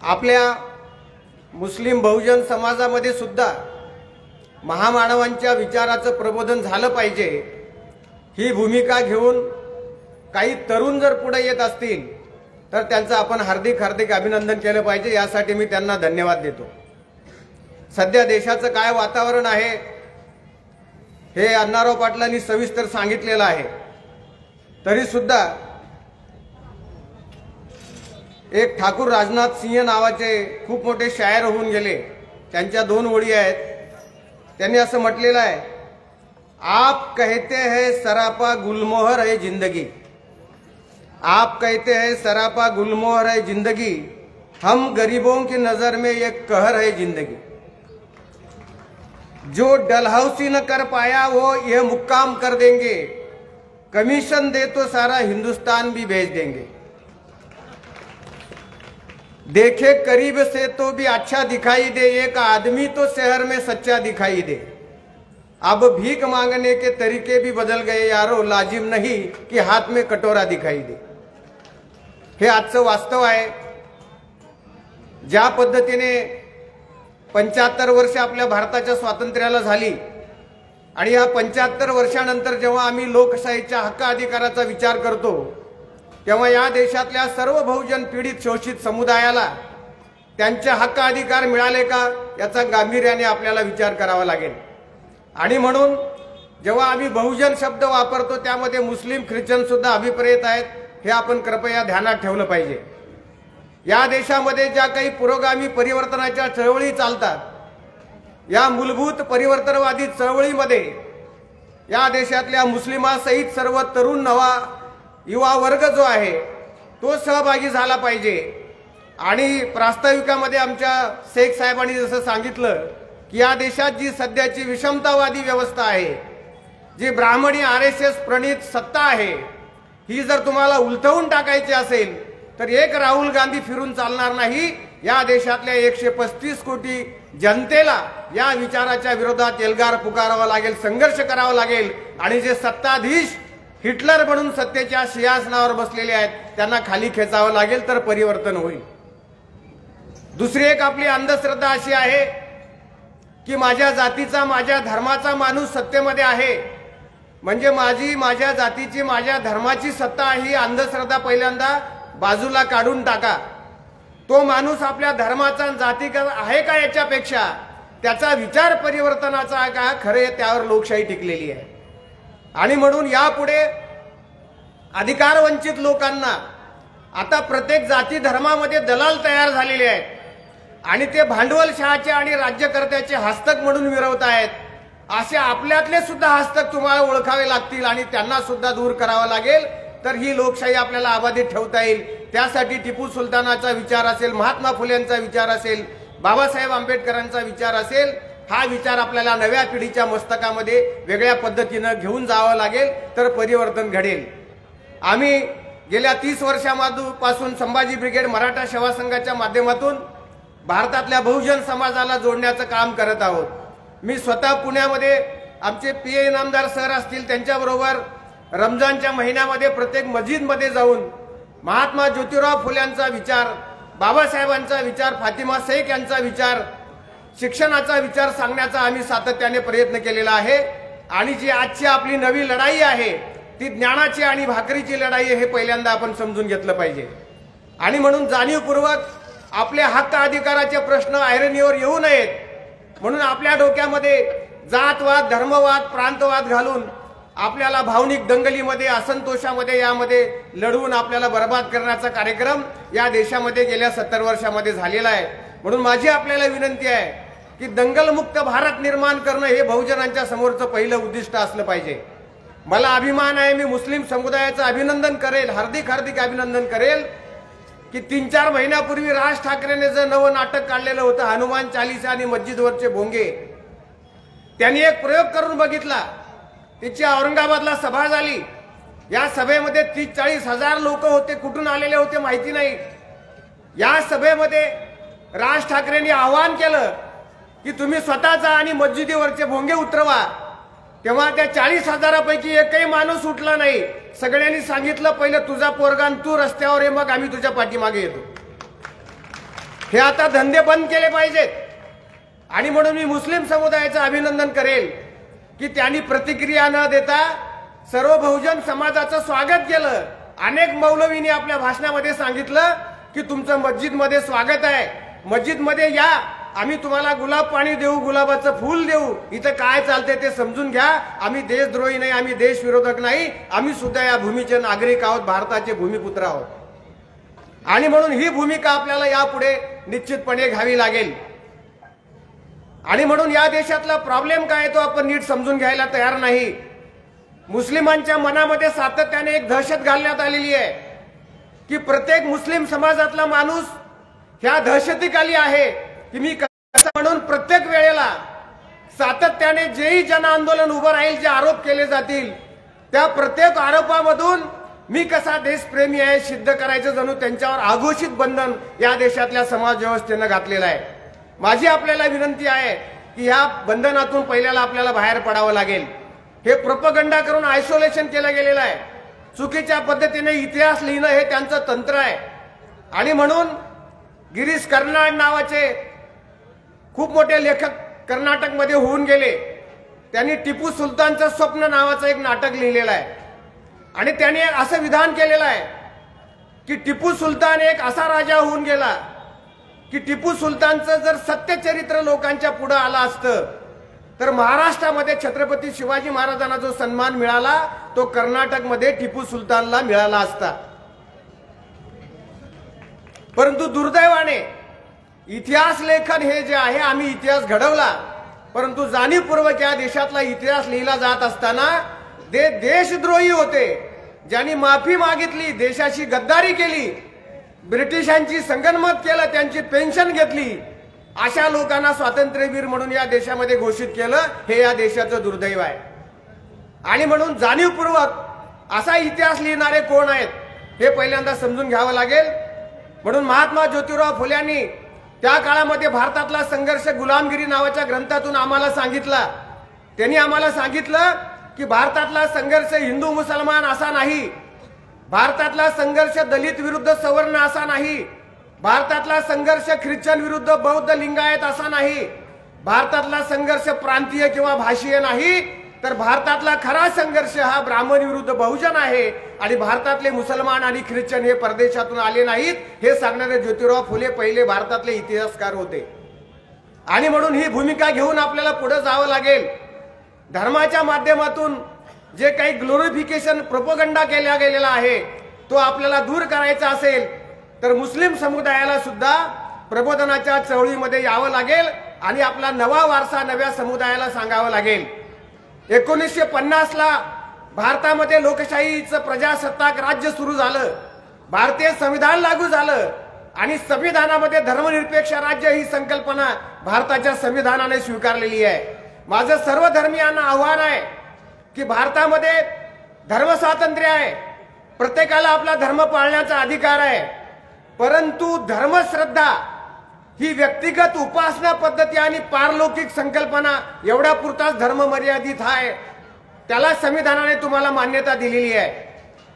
आपल्या मुस्लिम बहुजन समाजामध्ये सुद्धा महामानवांच्या विचाराचं प्रबोधन झालं पाहिजे, ही भूमिका घेऊन काही तरुण जर पुढे येत असतील तर त्यांचं आपण हार्दिक हार्दिक अभिनंदन केलं पाहिजे. यासाठी मी त्यांना धन्यवाद देतो. सध्या देशाचं काय वातावरण आहे हे अण्णाराव पाटलांनी सविस्तर सांगितलेलं आहे. तरी सुद्धा एक ठाकूर राजनाथ सिंह नावाचे खूप मोठे शायर होऊन गेले, त्यांच्या 2 ओळी आहेत. त्यांनी असं म्हटलेलं आहे, आप कहते हैं सरापा गुलमोहर है जिंदगी, आप कहते हैं सरापा गुलमोहर है जिंदगी, हम गरीबों की नजर में एक कहर है जिंदगी, जो डलहौसी न कर पाया वो ये मुक्काम कर देंगे, कमीशन दे तो सारा हिंदुस्तान भी भेज देंगे, देखे करीब से तो भी अच्छा दिखाई दे, एक आदमी तो शहर में सच्चा दिखाई दे, अब भीख मांगने के तरीके भी बदल गए यारो, लाजिम नहीं कि हाथ में कटोरा दिखाई दे. हे आजचं वास्तव आहे. ज्या पद्धतीने 75 वर्ष आपल्या भारताच्या स्वातंत्र्याला झाली आणि या 75 वर्षानंतर जेव्हा आम्ही लोकशाहीच्या हक्क अधिकाराचा विचार करतो तेव्हा या देशातल्या सर्व बहुजन पीडित शोषित समुदायाला त्यांचे हक्क अधिकार मिळाले का याचा गांभीर्याने आपल्याला विचार करावा लागेल. आणि म्हणून जेव्हा आम्ही बहुजन शब्द वापरतो त्यामध्ये मुस्लिम ख्रिश्चन सुद्धा अभिप्रेत आहेत, हे आपण कृपया ध्यानात ठेवलं पाहिजे. या देशामध्ये ज्या काही पुरोगामी परिवर्तनाच्या चळवळी चालतात, या मूलभूत परिवर्तनवादी चळवळीमध्ये या देशातल्या मुस्लिमासहित सर्व तरुण नवा युवा वर्ग जो आहे तो सहभागी झाला पाहिजे. आणि प्रास्ताविकामध्ये आमच्या शेख साहेबांनी जसं सांगितलं की या देशात जी सध्याची विषमतावादी व्यवस्था आहे, जी ब्राह्मणी RSS प्रणित सत्ता आहे, ही जर तुम्हाला उलथवून टाकायची असेल तर एक राहुल गांधी फिरून चालणार नाही. या देशातल्या 135 कोटी जनतेला या विचाराच्या विरोधात एल्गार पुकारावा लागेल, संघर्ष करावा लागेल. आणि जे सत्ताधीश हिटलर म्हणून सत्तेच्या सिंहासनावर बसलेले आहेत त्यांना खाली खेचावं लागेल, तर परिवर्तन होईल. दुसरी एक आपली अंधश्रद्धा अशी आहे की माझ्या जातीचा माझ्या धर्माचा माणूस सत्तेमध्ये आहे, म्हणजे माझ्या जातीची माझ्या धर्माची सत्ता, ही अंधश्रद्धा पहिल्यांदा बाजूला काढून टाका. तो माणूस आपल्या धर्माचा जातीचा आहे का याच्यापेक्षा त्याचा विचार परिवर्तनाचा आहे का, खरे त्यावर लोकशाही टिकलेली आहे. आणि म्हणून यापुढे अधिकार वंचित लोकांना आता प्रत्येक जाती धर्मामध्ये दलाल तयार झालेले आहेत आणि ते भांडवलशाहाचे आणि राज्यकर्त्याचे हस्तक म्हणून मिरवत आहेत. असे आपल्यातले सुद्धा हस्तक तुम्हाला ओळखावे लागतील आणि त्यांना सुद्धा दूर करावं लागेल, तर ही लोकशाही आपल्याला अबाधित ठेवता येईल. त्यासाठी टिपू सुलतानाचा विचार असेल, महात्मा फुलेंचा विचार असेल, बाबासाहेब आंबेडकरांचा विचार असेल, हा विचार आपल्याला नव्या पिढीच्या मस्तकामध्ये वेगळ्या पद्धतीनं घेऊन जावं लागेल, तर परिवर्तन घडेल. आम्ही गेल्या 30 वर्षांपासून संभाजी ब्रिगेड मराठा सेवा संघाच्या माध्यमातून भारतातल्या बहुजन समाजाला जोडण्याचं काम करत आहोत. मी स्वतः पुण्यामध्ये आमचे PA इनामदार सर असतील त्यांच्याबरोबर रमजानच्या महिन्यामध्ये प्रत्येक मस्जिदमध्ये जाऊन महात्मा ज्योतिराव फुल्यांचा विचार, बाबासाहेबांचा विचार, फातिमा शेख यांचा विचार, शिक्षणाचा विचार सांगण्याचा आम्ही सातत्याने प्रयत्न केलेला आहे. आणि जी आजची आपली नवी लढाई आहे ती ज्ञानाची आणि भाकरीची लढाई आहे, हे पहिल्यांदा आपण समजून घेतलं पाहिजे. आणि म्हणून जाणीवपूर्वक आपल्या हक्क अधिकाराचे प्रश्न ऐरणीवर येऊ नयेत म्हणून आपल्या डोक्यामध्ये जातवाद, धर्मवाद, प्रांतवाद घालून आपल्याला भावनिक दंगलीमध्ये, असंतोषामध्ये यामध्ये लढवून आपल्याला बर्बाद करण्याचा कार्यक्रम या देशामध्ये गेल्या 70 वर्षामध्ये झालेला आहे. म्हणून माझी आपल्याला विनंती आहे की दंगलमुक्त भारत निर्माण करणं हे बहुजनांच्या समोरचं पहिलं उद्दिष्ट असलं पाहिजे. मला अभिमान आहे, मी मुस्लिम समुदायाचं अभिनंदन करेल, हार्दिक हार्दिक अभिनंदन करेल की 3-4 महिन्यापूर्वी राज ठाकरेने जे नवं नाटक काढलेलं होतं हनुमान चालीसा आणि मस्जिदवरचे भोंगे, त्यांनी एक प्रयोग करून बघितला. तिची औरंगाबादला सभा झाली. या सभेमध्ये 30-40 हजार लोक होते. कुठून आलेले होते माहिती नाही. या सभेमध्ये राज ठाकरेंनी आवाहन केलं की तुम्ही स्वतःचा आणि मस्जिदीवरचे भोंगे उतरवा. तेव्हा त्या 40,000पैकी एकही माणूस उठला नाही. सगळ्यांनी सांगितलं पहिलं तुझा पोरगा तू रस्त्यावर ये, मग आम्ही तुझ्या पाठीमागे येतो. हे आता धंदे बंद केले पाहिजेत. आणि म्हणून मी मुस्लिम समुदायाचं अभिनंदन करेल की त्यांनी प्रतिक्रिया न देता सर्व बहुजन समाजाचं स्वागत केलं. अनेक मौलवींनी आपल्या भाषणामध्ये सांगितलं की तुमचं मस्जिदमध्ये स्वागत आहे, मस्जिदमध्ये या, आम्ही तुम्हाला गुलाब पाणी देऊ, गुलाबाचं फूल देऊ, इथं काय चालते ते समजून घ्या. आम्ही देशद्रोही नाही, आम्ही देशविरोधक नाही, आम्ही सुद्धा या भूमीचे नागरिक आहोत, भारताचे भूमिपुत्र आहोत. आणि म्हणून ही भूमिका आपल्याला यापुढे निश्चितपणे घ्यावी लागेल. आणि म्हणून या देशातला प्रॉब्लेम काय तो आपण नीट समजून घ्यायला तयार नाही. मुस्लिमांच्या मनामध्ये सातत्याने एक दहशत घालण्यात आलेली आहे की प्रत्येक मुस्लिम समाजातला माणूस ह्या दहशतीखाली आहे की मी कसं, म्हणून प्रत्येक वेळेला सातत्याने जेही जन आंदोलन उभं राहील, जे आरोप केले जातील त्या प्रत्येक आरोपामधून मी कसा देशप्रेमी आहे सिद्ध करायचं जणू त्यांच्यावर अघोषित बंधन या देशातल्या समाज व्यवस्थेनं घातलेलं आहे. माझी आपल्याला विनंती आहे की ह्या बंधनातून पहिल्याला आपल्याला बाहेर पडावं लागेल. हे प्रोपगंडा करून आयसोलेशन केलं गेलेलं आहे. चुकीच्या पद्धतीने इतिहास लिहिणं हे त्यांचं तंत्र आहे. आणि म्हणून गिरीश कर्नाड नावाचे खूप मोठे लेखक कर्नाटकमध्ये होऊन गेले. त्यांनी टिपू सुलतानचं स्वप्न नावाचं एक नाटक लिहिलेलं आहे. आणि त्यांनी असं विधान केलेलं आहे की टिपू सुलतान एक असा राजा होऊन गेला की टिपू सुलतानचं जर सत्यचरित्र लोकांच्या पुढे आलं असतं तर महाराष्ट्रामध्ये छत्रपती शिवाजी महाराजांना जो सन्मान मिळाला तो कर्नाटकमध्ये टिपू सुलतानला मिळाला असता. परंतु दुर्दैवाने इतिहास लेखन हे जे आहे, आम्ही इतिहास घडवला, परंतु जाणीवपूर्वक या देशातला इतिहास लिहिला जात असताना ते देशद्रोही होते, ज्यांनी माफी मागितली, देशाशी गद्दारी केली, ब्रिटिशांची संगनमत केलं, त्यांची पेन्शन घेतली, अशा लोकांना स्वातंत्र्यवीर म्हणून या देशामध्ये घोषित केलं. हे या देशाचं दुर्दैव आहे. आणि म्हणून जाणीवपूर्वक असा इतिहास लिहिणारे कोण आहेत हे पहिल्यांदा समजून घ्यावं लागेल. म्हणून महात्मा ज्योतिराव फुल्यांनी त्या काळामध्ये भारतातला संघर्ष गुलामगिरी नावाच्या ग्रंथातून आम्हाला सांगितला. त्यांनी आम्हाला सांगितलं की भारतातला संघर्ष हिंदू मुसलमान असा नाही, भारतातला संघर्ष दलित विरुद्ध सवर्ण असा नाही, भारतातला संघर्ष ख्रिश्चन विरुद्ध बौद्ध लिंगायत असा नाही, भारतातला संघर्ष प्रांतीय किंवा भाषीय नाही, तर भारतातला खरा संघर्ष हा ब्राह्मण विरुद्ध बहुजन आहे. आणि भारतातले मुसलमान आणि ख्रिश्चन हे परदेशातून आले नाहीत, हे सांगणारे ज्योतिराव फुले पहिले भारतातले इतिहासकार होते. आणि म्हणून ही भूमिका घेऊन आपल्याला पुढे जावं लागेल. धर्माच्या माध्यमातून जे काही ग्लोरिफिकेशन प्रोपगंडा केला गेलेला आहे तो आपल्याला दूर करायचा असेल तर मुस्लिम समुदायाला सुद्धा प्रबोधनाच्या चळवळीमध्ये यावं लागेल आणि आपला नवा वारसा नव्या समुदायाला सांगावं लागेल. 1950 ला भारतामध्ये लोकशाहीचं प्रजासत्ताक राज्य सुरू झालं, भारतीय संविधान लागू झालं आणि संविधानामध्ये धर्मनिरपेक्ष राज्य ही संकल्पना भारताच्या संविधानाने स्वीकारलेली आहे. माझं सर्व धर्मीयांना आव्हान आहे की भारतामध्ये धर्मस्वातंत्र्य आहे, प्रत्येकाला आपला धर्म पाळण्याचा अधिकार आहे, परंतु धर्मश्रद्धा ही व्यक्तिगत उपासना पद्धती आणि पारलौकिक संकल्पना एवढा पुरताच धर्म मर्यादित आहे. त्याला संविधानाने तुम्हाला मान्यता दिलेली आहे.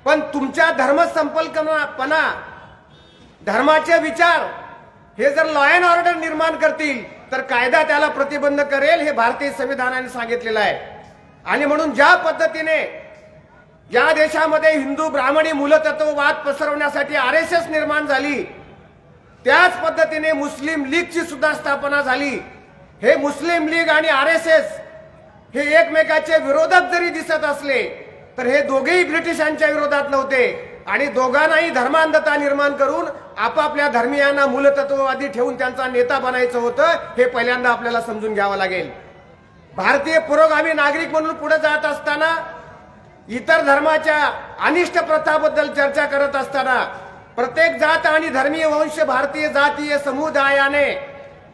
पण तुमच्या धर्मसंकल्पना, धर्माचे विचार हे जर लॉ अँड ऑर्डर निर्माण करतील तर कायदा त्याला प्रतिबंध करेल, हे भारतीय संविधानाने सांगितलेलं आहे. आणि म्हणून ज्या पद्धतीने या देशामध्ये हिंदू ब्राह्मणी मूलतत्ववाद पसरवण्यासाठी आरएसएस निर्माण झाली, त्याच पद्धतीने मुस्लिम लीगची सुद्धा स्थापना झाली. हे मुस्लिम लीग आणि आरएसएस हे एकमेकाचे विरोधक जरी दिसत असले तर हे दोघेही ब्रिटिशांच्या विरोधात नव्हते. आणि दोघांनाही धर्मांधता निर्माण करून आपापल्या धर्मीयांना मूलतत्ववादी ठेवून त्यांचा नेता बनायचं होतं, हे पहिल्यांदा आपल्याला समजून घ्यावं लागेल. भारतीय पुरोगामी नागरिक म्हणून पुढे जात असताना, इतर धर्माच्या अनिष्ट प्रथाबद्दल चर्चा करत असताना प्रत्येक जात आणि धर्मीय वंश भारतीय जातीय समुदायाने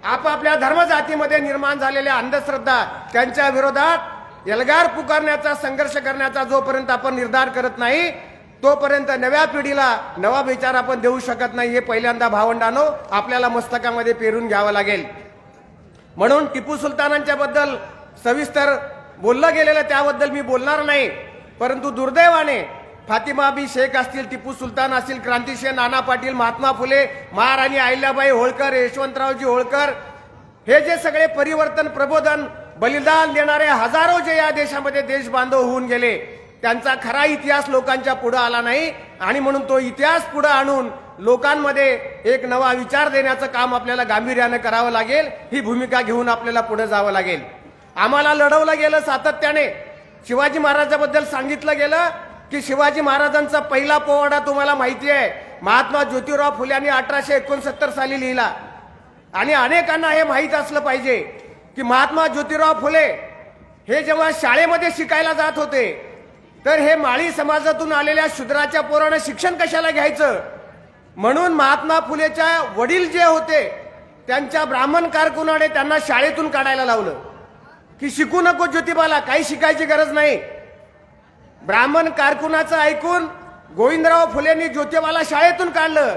आपापल्या धर्मजातीमध्ये निर्माण झालेल्या अंधश्रद्धा त्यांच्या विरोधात एल्गार पुकारण्याचा, संघर्ष करण्याचा जोपर्यंत आपण निर्धार करत नाही तोपर्यंत नव्या पिढीला नवा विचार आपण देऊ शकत नाही. हे पहिल्यांदा भावंडानो आपल्याला मस्तकामध्ये पेरून घ्यावं लागेल. म्हणून टिपू सुलतानांच्या बद्दल सविस्तर बोललं गेलेलं त्याबद्दल मी बोलणार नाही, परंतु दुर्दैवाने फातिमा बी शेख असतील, टिपू सुलतान असतील, क्रांतिसिंह नाना पाटील, महात्मा फुले, महाराणी अहिल्याबाई होळकर, यशवंतरावजी होळकर, हे जे सगळे परिवर्तन, प्रबोधन, बलिदान देणारे हजारो जे या देशामध्ये देशबांधव होऊन गेले, त्यांचा खरा इतिहास लोकांच्या पुढे आला नाही. आणि म्हणून तो इतिहास पुढे आणून लोकांमध्ये एक नवा विचार देण्याचं काम आपल्याला गांभीर्याने करावं लागेल. ही भूमिका घेऊन आपल्याला पुढे जावं लागेल. आम्हाला लढवलं गेलं सातत्याने. शिवाजी महाराजांबद्दल सांगितलं गेलं की शिवाजी महाराजांचा पहिला पोवाडा तुम्हाला माहिती आहे, महात्मा ज्योतिराव फुले यांनी 1869 साली लिहिला. आणि अनेकांना हे माहीत असलं पाहिजे की महात्मा ज्योतिराव फुले हे जेव्हा शाळेमध्ये शिकायला जात होते तर हे माळी समाजातून आलेल्या शूद्राच्या पोरानं शिक्षण कशाला घ्यायचं, म्हणून महात्मा फुलेच्या वडील जे होते त्यांच्या ब्राह्मण कारकुनाने त्यांना शाळेतून काढायला लावलं की शिकू नको ज्योतिबाला, काही शिकायची गरज नाही. ब्राह्मण कारकुनाचं ऐकून गोविंदराव फुलेंनी ज्योतिबाला शाळेतून काढलं.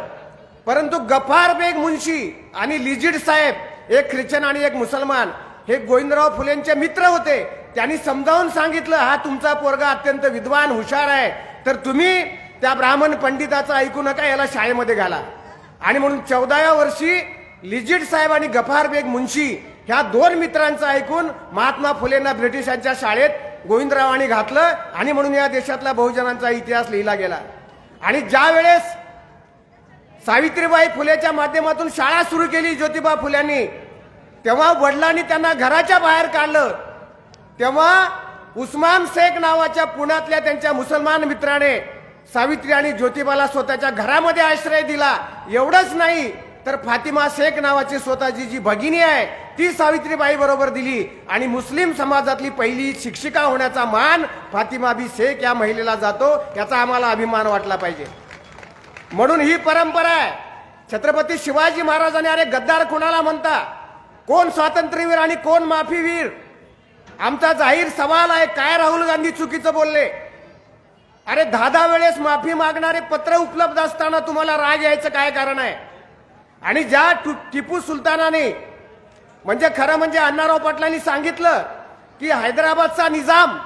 परंतु गफार बेग मुन्शी आणि लिजिड साहेब, एक ख्रिश्चन आणि एक मुसलमान, हे गोविंदराव फुलेंचे मित्र होते. त्यांनी समजावून सांगितलं, हा तुमचा पोरगा अत्यंत विद्वान हुशार आहे, तर तुम्ही त्या ब्राह्मण पंडिताचं ऐकू नका, याला शाळेमध्ये घाला. आणि म्हणून 14व्या वर्षी लिजिड साहेब आणि गफार बेग मुन्शी ह्या दोन मित्रांचं ऐकून महात्मा फुलेंना ब्रिटिशांच्या शाळेत गोविंदरावांनी घातलं. आणि म्हणून या देशातला बहुजनांचा इतिहास लिहिला गेला. आणि ज्या वेळेस सावित्रीबाई फुलेच्या माध्यमातून शाळा सुरू केली ज्योतिबा फुल्यांनी, तेव्हा वडिलांनी त्यांना घराच्या बाहेर काढलं. तेव्हा उस्मान शेख नावाच्या पुण्यातल्या त्यांच्या मुसलमान मित्राने सावित्री आणि ज्योतिबाला स्वतःच्या घरामध्ये आश्रय दिला. एवढंच नाही तर फातिमा शेख नावाची स्वतःची जी भगिनी आहे ती सावित्रीबाई बरोबर दिली. आणि मुस्लिम समाजातली पहिली शिक्षिका होण्याचा मान फातिमा बी शेख या महिलेला जातो. याचा आम्हाला अभिमान वाटला पाहिजे. म्हणून ही परंपरा आहे. छत्रपती शिवाजी महाराजांनी, अरे गद्दार कोणाला म्हणता, कोण स्वातंत्र्यवीर आणि कोण माफीवीर, आमचा जाहीर सवाल आहे. काय राहुल गांधी चुकीचं बोलले? अरे 10 वेळेस माफी मागणारे पत्र उपलब्ध असताना तुम्हाला राग यायचं काय कारण आहे? आणि ज्या टिपू सुलतानाने, म्हणजे खरं म्हणजे अण्णाराव पाटलांनी सांगितलं की हैदराबादचा निजाम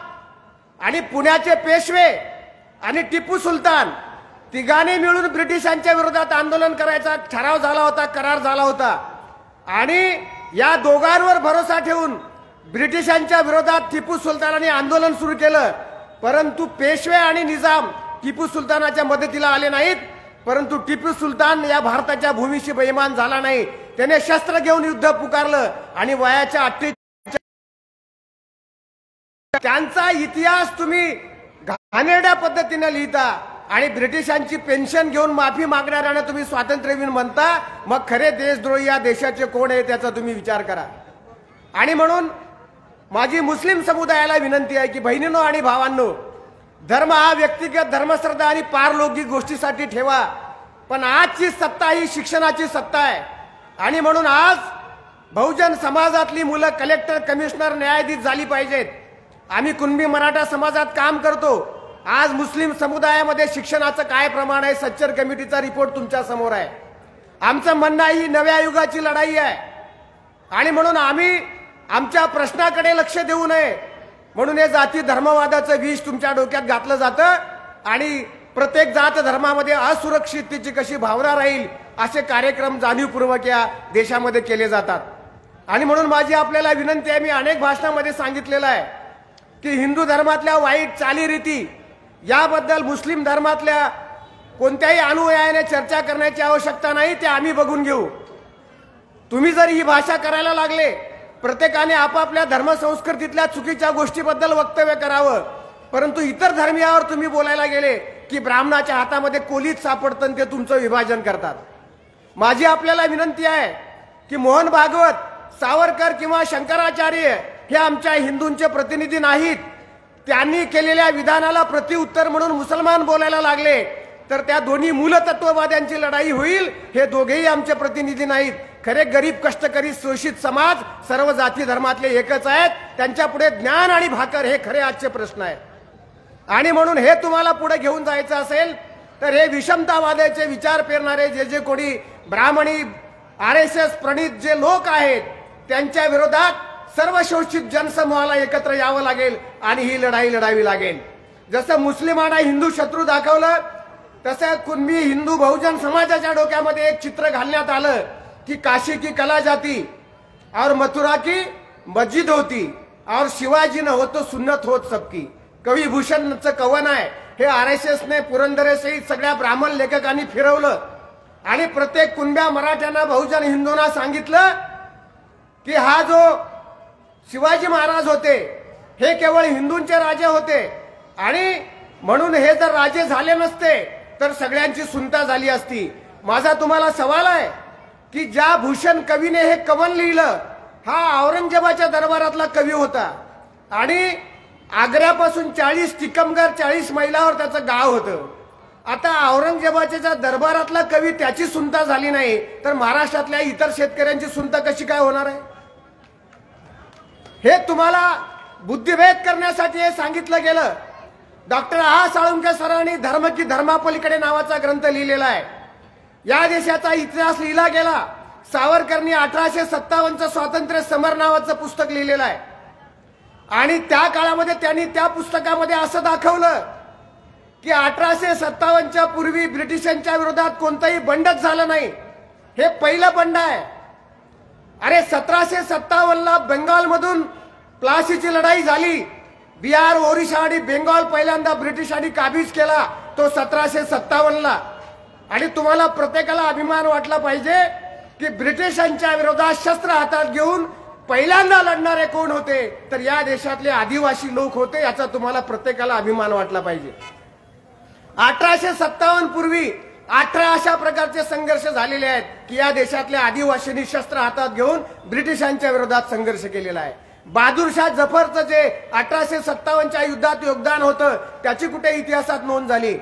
आणि पुण्याचे पेशवे आणि टिपू सुलतान तिघांनी मिळून ब्रिटिशांच्या विरोधात आंदोलन करायचा ठराव झाला होता, करार झाला होता. आणि या दोघांवर भरोसा ठेवून ब्रिटिशांच्या विरोधात टिपू सुलतानाने आंदोलन सुरू केलं. परंतु पेशवे आणि निजाम टिपू सुलतानाच्या मदतीला आले नाहीत. परंतु टिपू सुलतान या भारताच्या भूमीशी बेईमान झाला नाही. त्याने शस्त्र घेऊन युद्ध पुकारलं आणि वयाच्या 48 त्यांचा इतिहास तुम्ही घाणेरड्या पद्धतीने लिहिता आणि ब्रिटिशांची पेन्शन घेऊन माफी मागणाऱ्यांना तुम्ही स्वातंत्र्यवीर म्हणता. मग खरे देशद्रोही या देशाचे कोण आहे त्याचा तुम्ही विचार करा. आणि म्हणून माझी मुस्लिम समुदायाला विनंती आहे की बहिणींनो आणि भावांनो, धर्म हा व्यक्तिगत धर्मश्रद्धा आणि पारलौकिक गोष्टीसाठी ठेवा, पण आजची सत्ता ही शिक्षणाची सत्ता आहे. आणि म्हणून आज बहुजन समाजातली मुलं कलेक्टर, कमिशनर, न्यायाधीश झाली पाहिजेत. आम्ही कुणबी मराठा समाजात काम करतो. आज मुस्लिम समुदायामध्ये शिक्षणाचं काय प्रमाण आहे? सच्चर कमिटीचा रिपोर्ट तुमच्या समोर आहे. आमचं म्हणणं ही नव्या युगाची लढाई आहे. आणि म्हणून आम्ही आमच्या प्रश्नाकडे लक्ष देऊ नये म्हणून हे जाती धर्मवादाचं विष तुमच्या डोक्यात घातलं जातं आणि प्रत्येक जात धर्मामध्ये असुरक्षिततेची कशी भावना राहील असे कार्यक्रम जाणीवपूर्वक या देशामध्ये केले जातात. आणि म्हणून माझी आपल्याला विनंती आहे, मी अनेक भाषणामध्ये सांगितलेलं आहे की हिंदू धर्मातल्या वाईट चालीरीती याबद्दल मुस्लिम धर्मातल्या कोणत्याही अनुयायाने चर्चा करण्याची आवश्यकता नाही, ते आम्ही बघून घेऊ. तुम्ही जर ही भाषा करायला लागले, प्रत्येकाने आपापल्या धर्मसंस्कृतीतल्या चुकीच्या गोष्टीबद्दल वक्तव्य करावं, परंतु इतर धर्मियावर तुम्ही बोलायला गेले की ब्राह्मणाच्या हातामध्ये कोलीत सापडतं ते तुमचं विभाजन करतात. माझी आपल्याला विनंती आहे की मोहन भागवत, सावरकर किंवा शंकराचार्य हे आमच्या हिंदूंचे प्रतिनिधी नाहीत. त्यांनी केलेल्या विधानाला प्रतिउत्तर म्हणून मुसलमान बोलायला लागले तर त्या दोन्ही मूलतत्ववाद्यांची लढाई होईल. हे दोघेही आमचे प्रतिनिधी नाहीत. खरे गरीब, कष्टकरी, शोषित समाज सर्व जाती धर्मातले एकच आहेत. त्यांच्या पुढे ज्ञान आणि भाकर हे खरे आजचे प्रश्न आहेत. आणि म्हणून हे तुम्हाला पुढे घेऊन जायचं असेल तर हे विषमतावादाचे विचार पेरणारे जे कोणी ब्राह्मणी RSS प्रणित जे लोक आहेत त्यांच्या विरोधात सर्व शोषित जनसमूहाला एकत्र यावं लागेल आणि ही लढाई लढावी लागेल. जसं मुस्लिमांना हिंदू शत्रू दाखवलं तसं कुणबी हिंदू बहुजन समाजाच्या डोक्यामध्ये एक चित्र घालण्यात आलं की काशी की कला जाती और मथुरा की मस्जिद होती और शिवाजी न हो तो सुन्नत होत सबकी. कवी भूषणचं कवन आहे. हे RSSने पुरंदरेसहित सगळ्या ब्राह्मण लेखकांनी फिरवलं आणि प्रत्येक कुणब्या मराठ्यांना बहुजन हिंदूंना सांगितलं की हा जो शिवाजी महाराज होते हे केवळ हिंदूंचे राजे होते आणि म्हणून हे जर राजे झाले नसते तर सगळ्यांची सुनता झाली असती. माझा तुम्हाला सवाल आहे की ज्या भूषण कवीने हे कवन लिहिलं हा औरंगजेबाच्या दरबारातला कवी होता आणि आग्र्यापासून 40 टिकमगर 40 मैलावर त्याचं गाव होतं. आता औरंगजेबाच्या दरबारातला कवी त्याची सुनता झाली नाही तर महाराष्ट्रातल्या इतर शेतकऱ्यांची सुनता कशी काय होणार आहे. हे तुम्हाला बुद्धिभेद करण्यासाठी हे सांगितलं गेलं. डॉक्टर साळुंखे सरांनी धर्म की धर्मापलीकडे नावाचा ग्रंथ लिहिलेला आहे. या देशाचा इतिहास लिहिला गेला. सावरकरनी 1857 स्वातंत्र्य समर नावाचं पुस्तक लिहिलेलं आहे आणि त्या काळामध्ये त्यांनी त्या पुस्तकामध्ये असं दाखवलं की 1857च्या पूर्वी ब्रिटिशांच्या विरोधात कोणतंही बंडच झालं नाही. हे पहिलं बंड आहे. अरे 1757ला बेंगॉलमधून प्लासीची लढाई झाली. बिहार, ओरिसा आणि बेंगॉल पहिल्यांदा ब्रिटिशांनी काबीज केला तो 1757ला. आणि तुम्हाला प्रत्येकाला अभिमान वाटला पाहिजे की ब्रिटिशांच्या विरोधात शस्त्र हातात घेऊन पहिल्यांदा लढणारे कोण होते तर या देशातले आदिवासी लोक होते. याचा तुम्हाला प्रत्येकाला अभिमान वाटला पाहिजे. 1857 पूर्वी 18 अशा प्रकारचे संघर्ष झालेले आहेत की या देशातल्या आदिवासींनी शस्त्र हातात घेऊन ब्रिटिशांच्या विरोधात संघर्ष केलेला आहे. बहादूरशाह जफरचं जे 1857च्या युद्धात योगदान होतं त्याची कुठे इतिहासात नोंद झाली.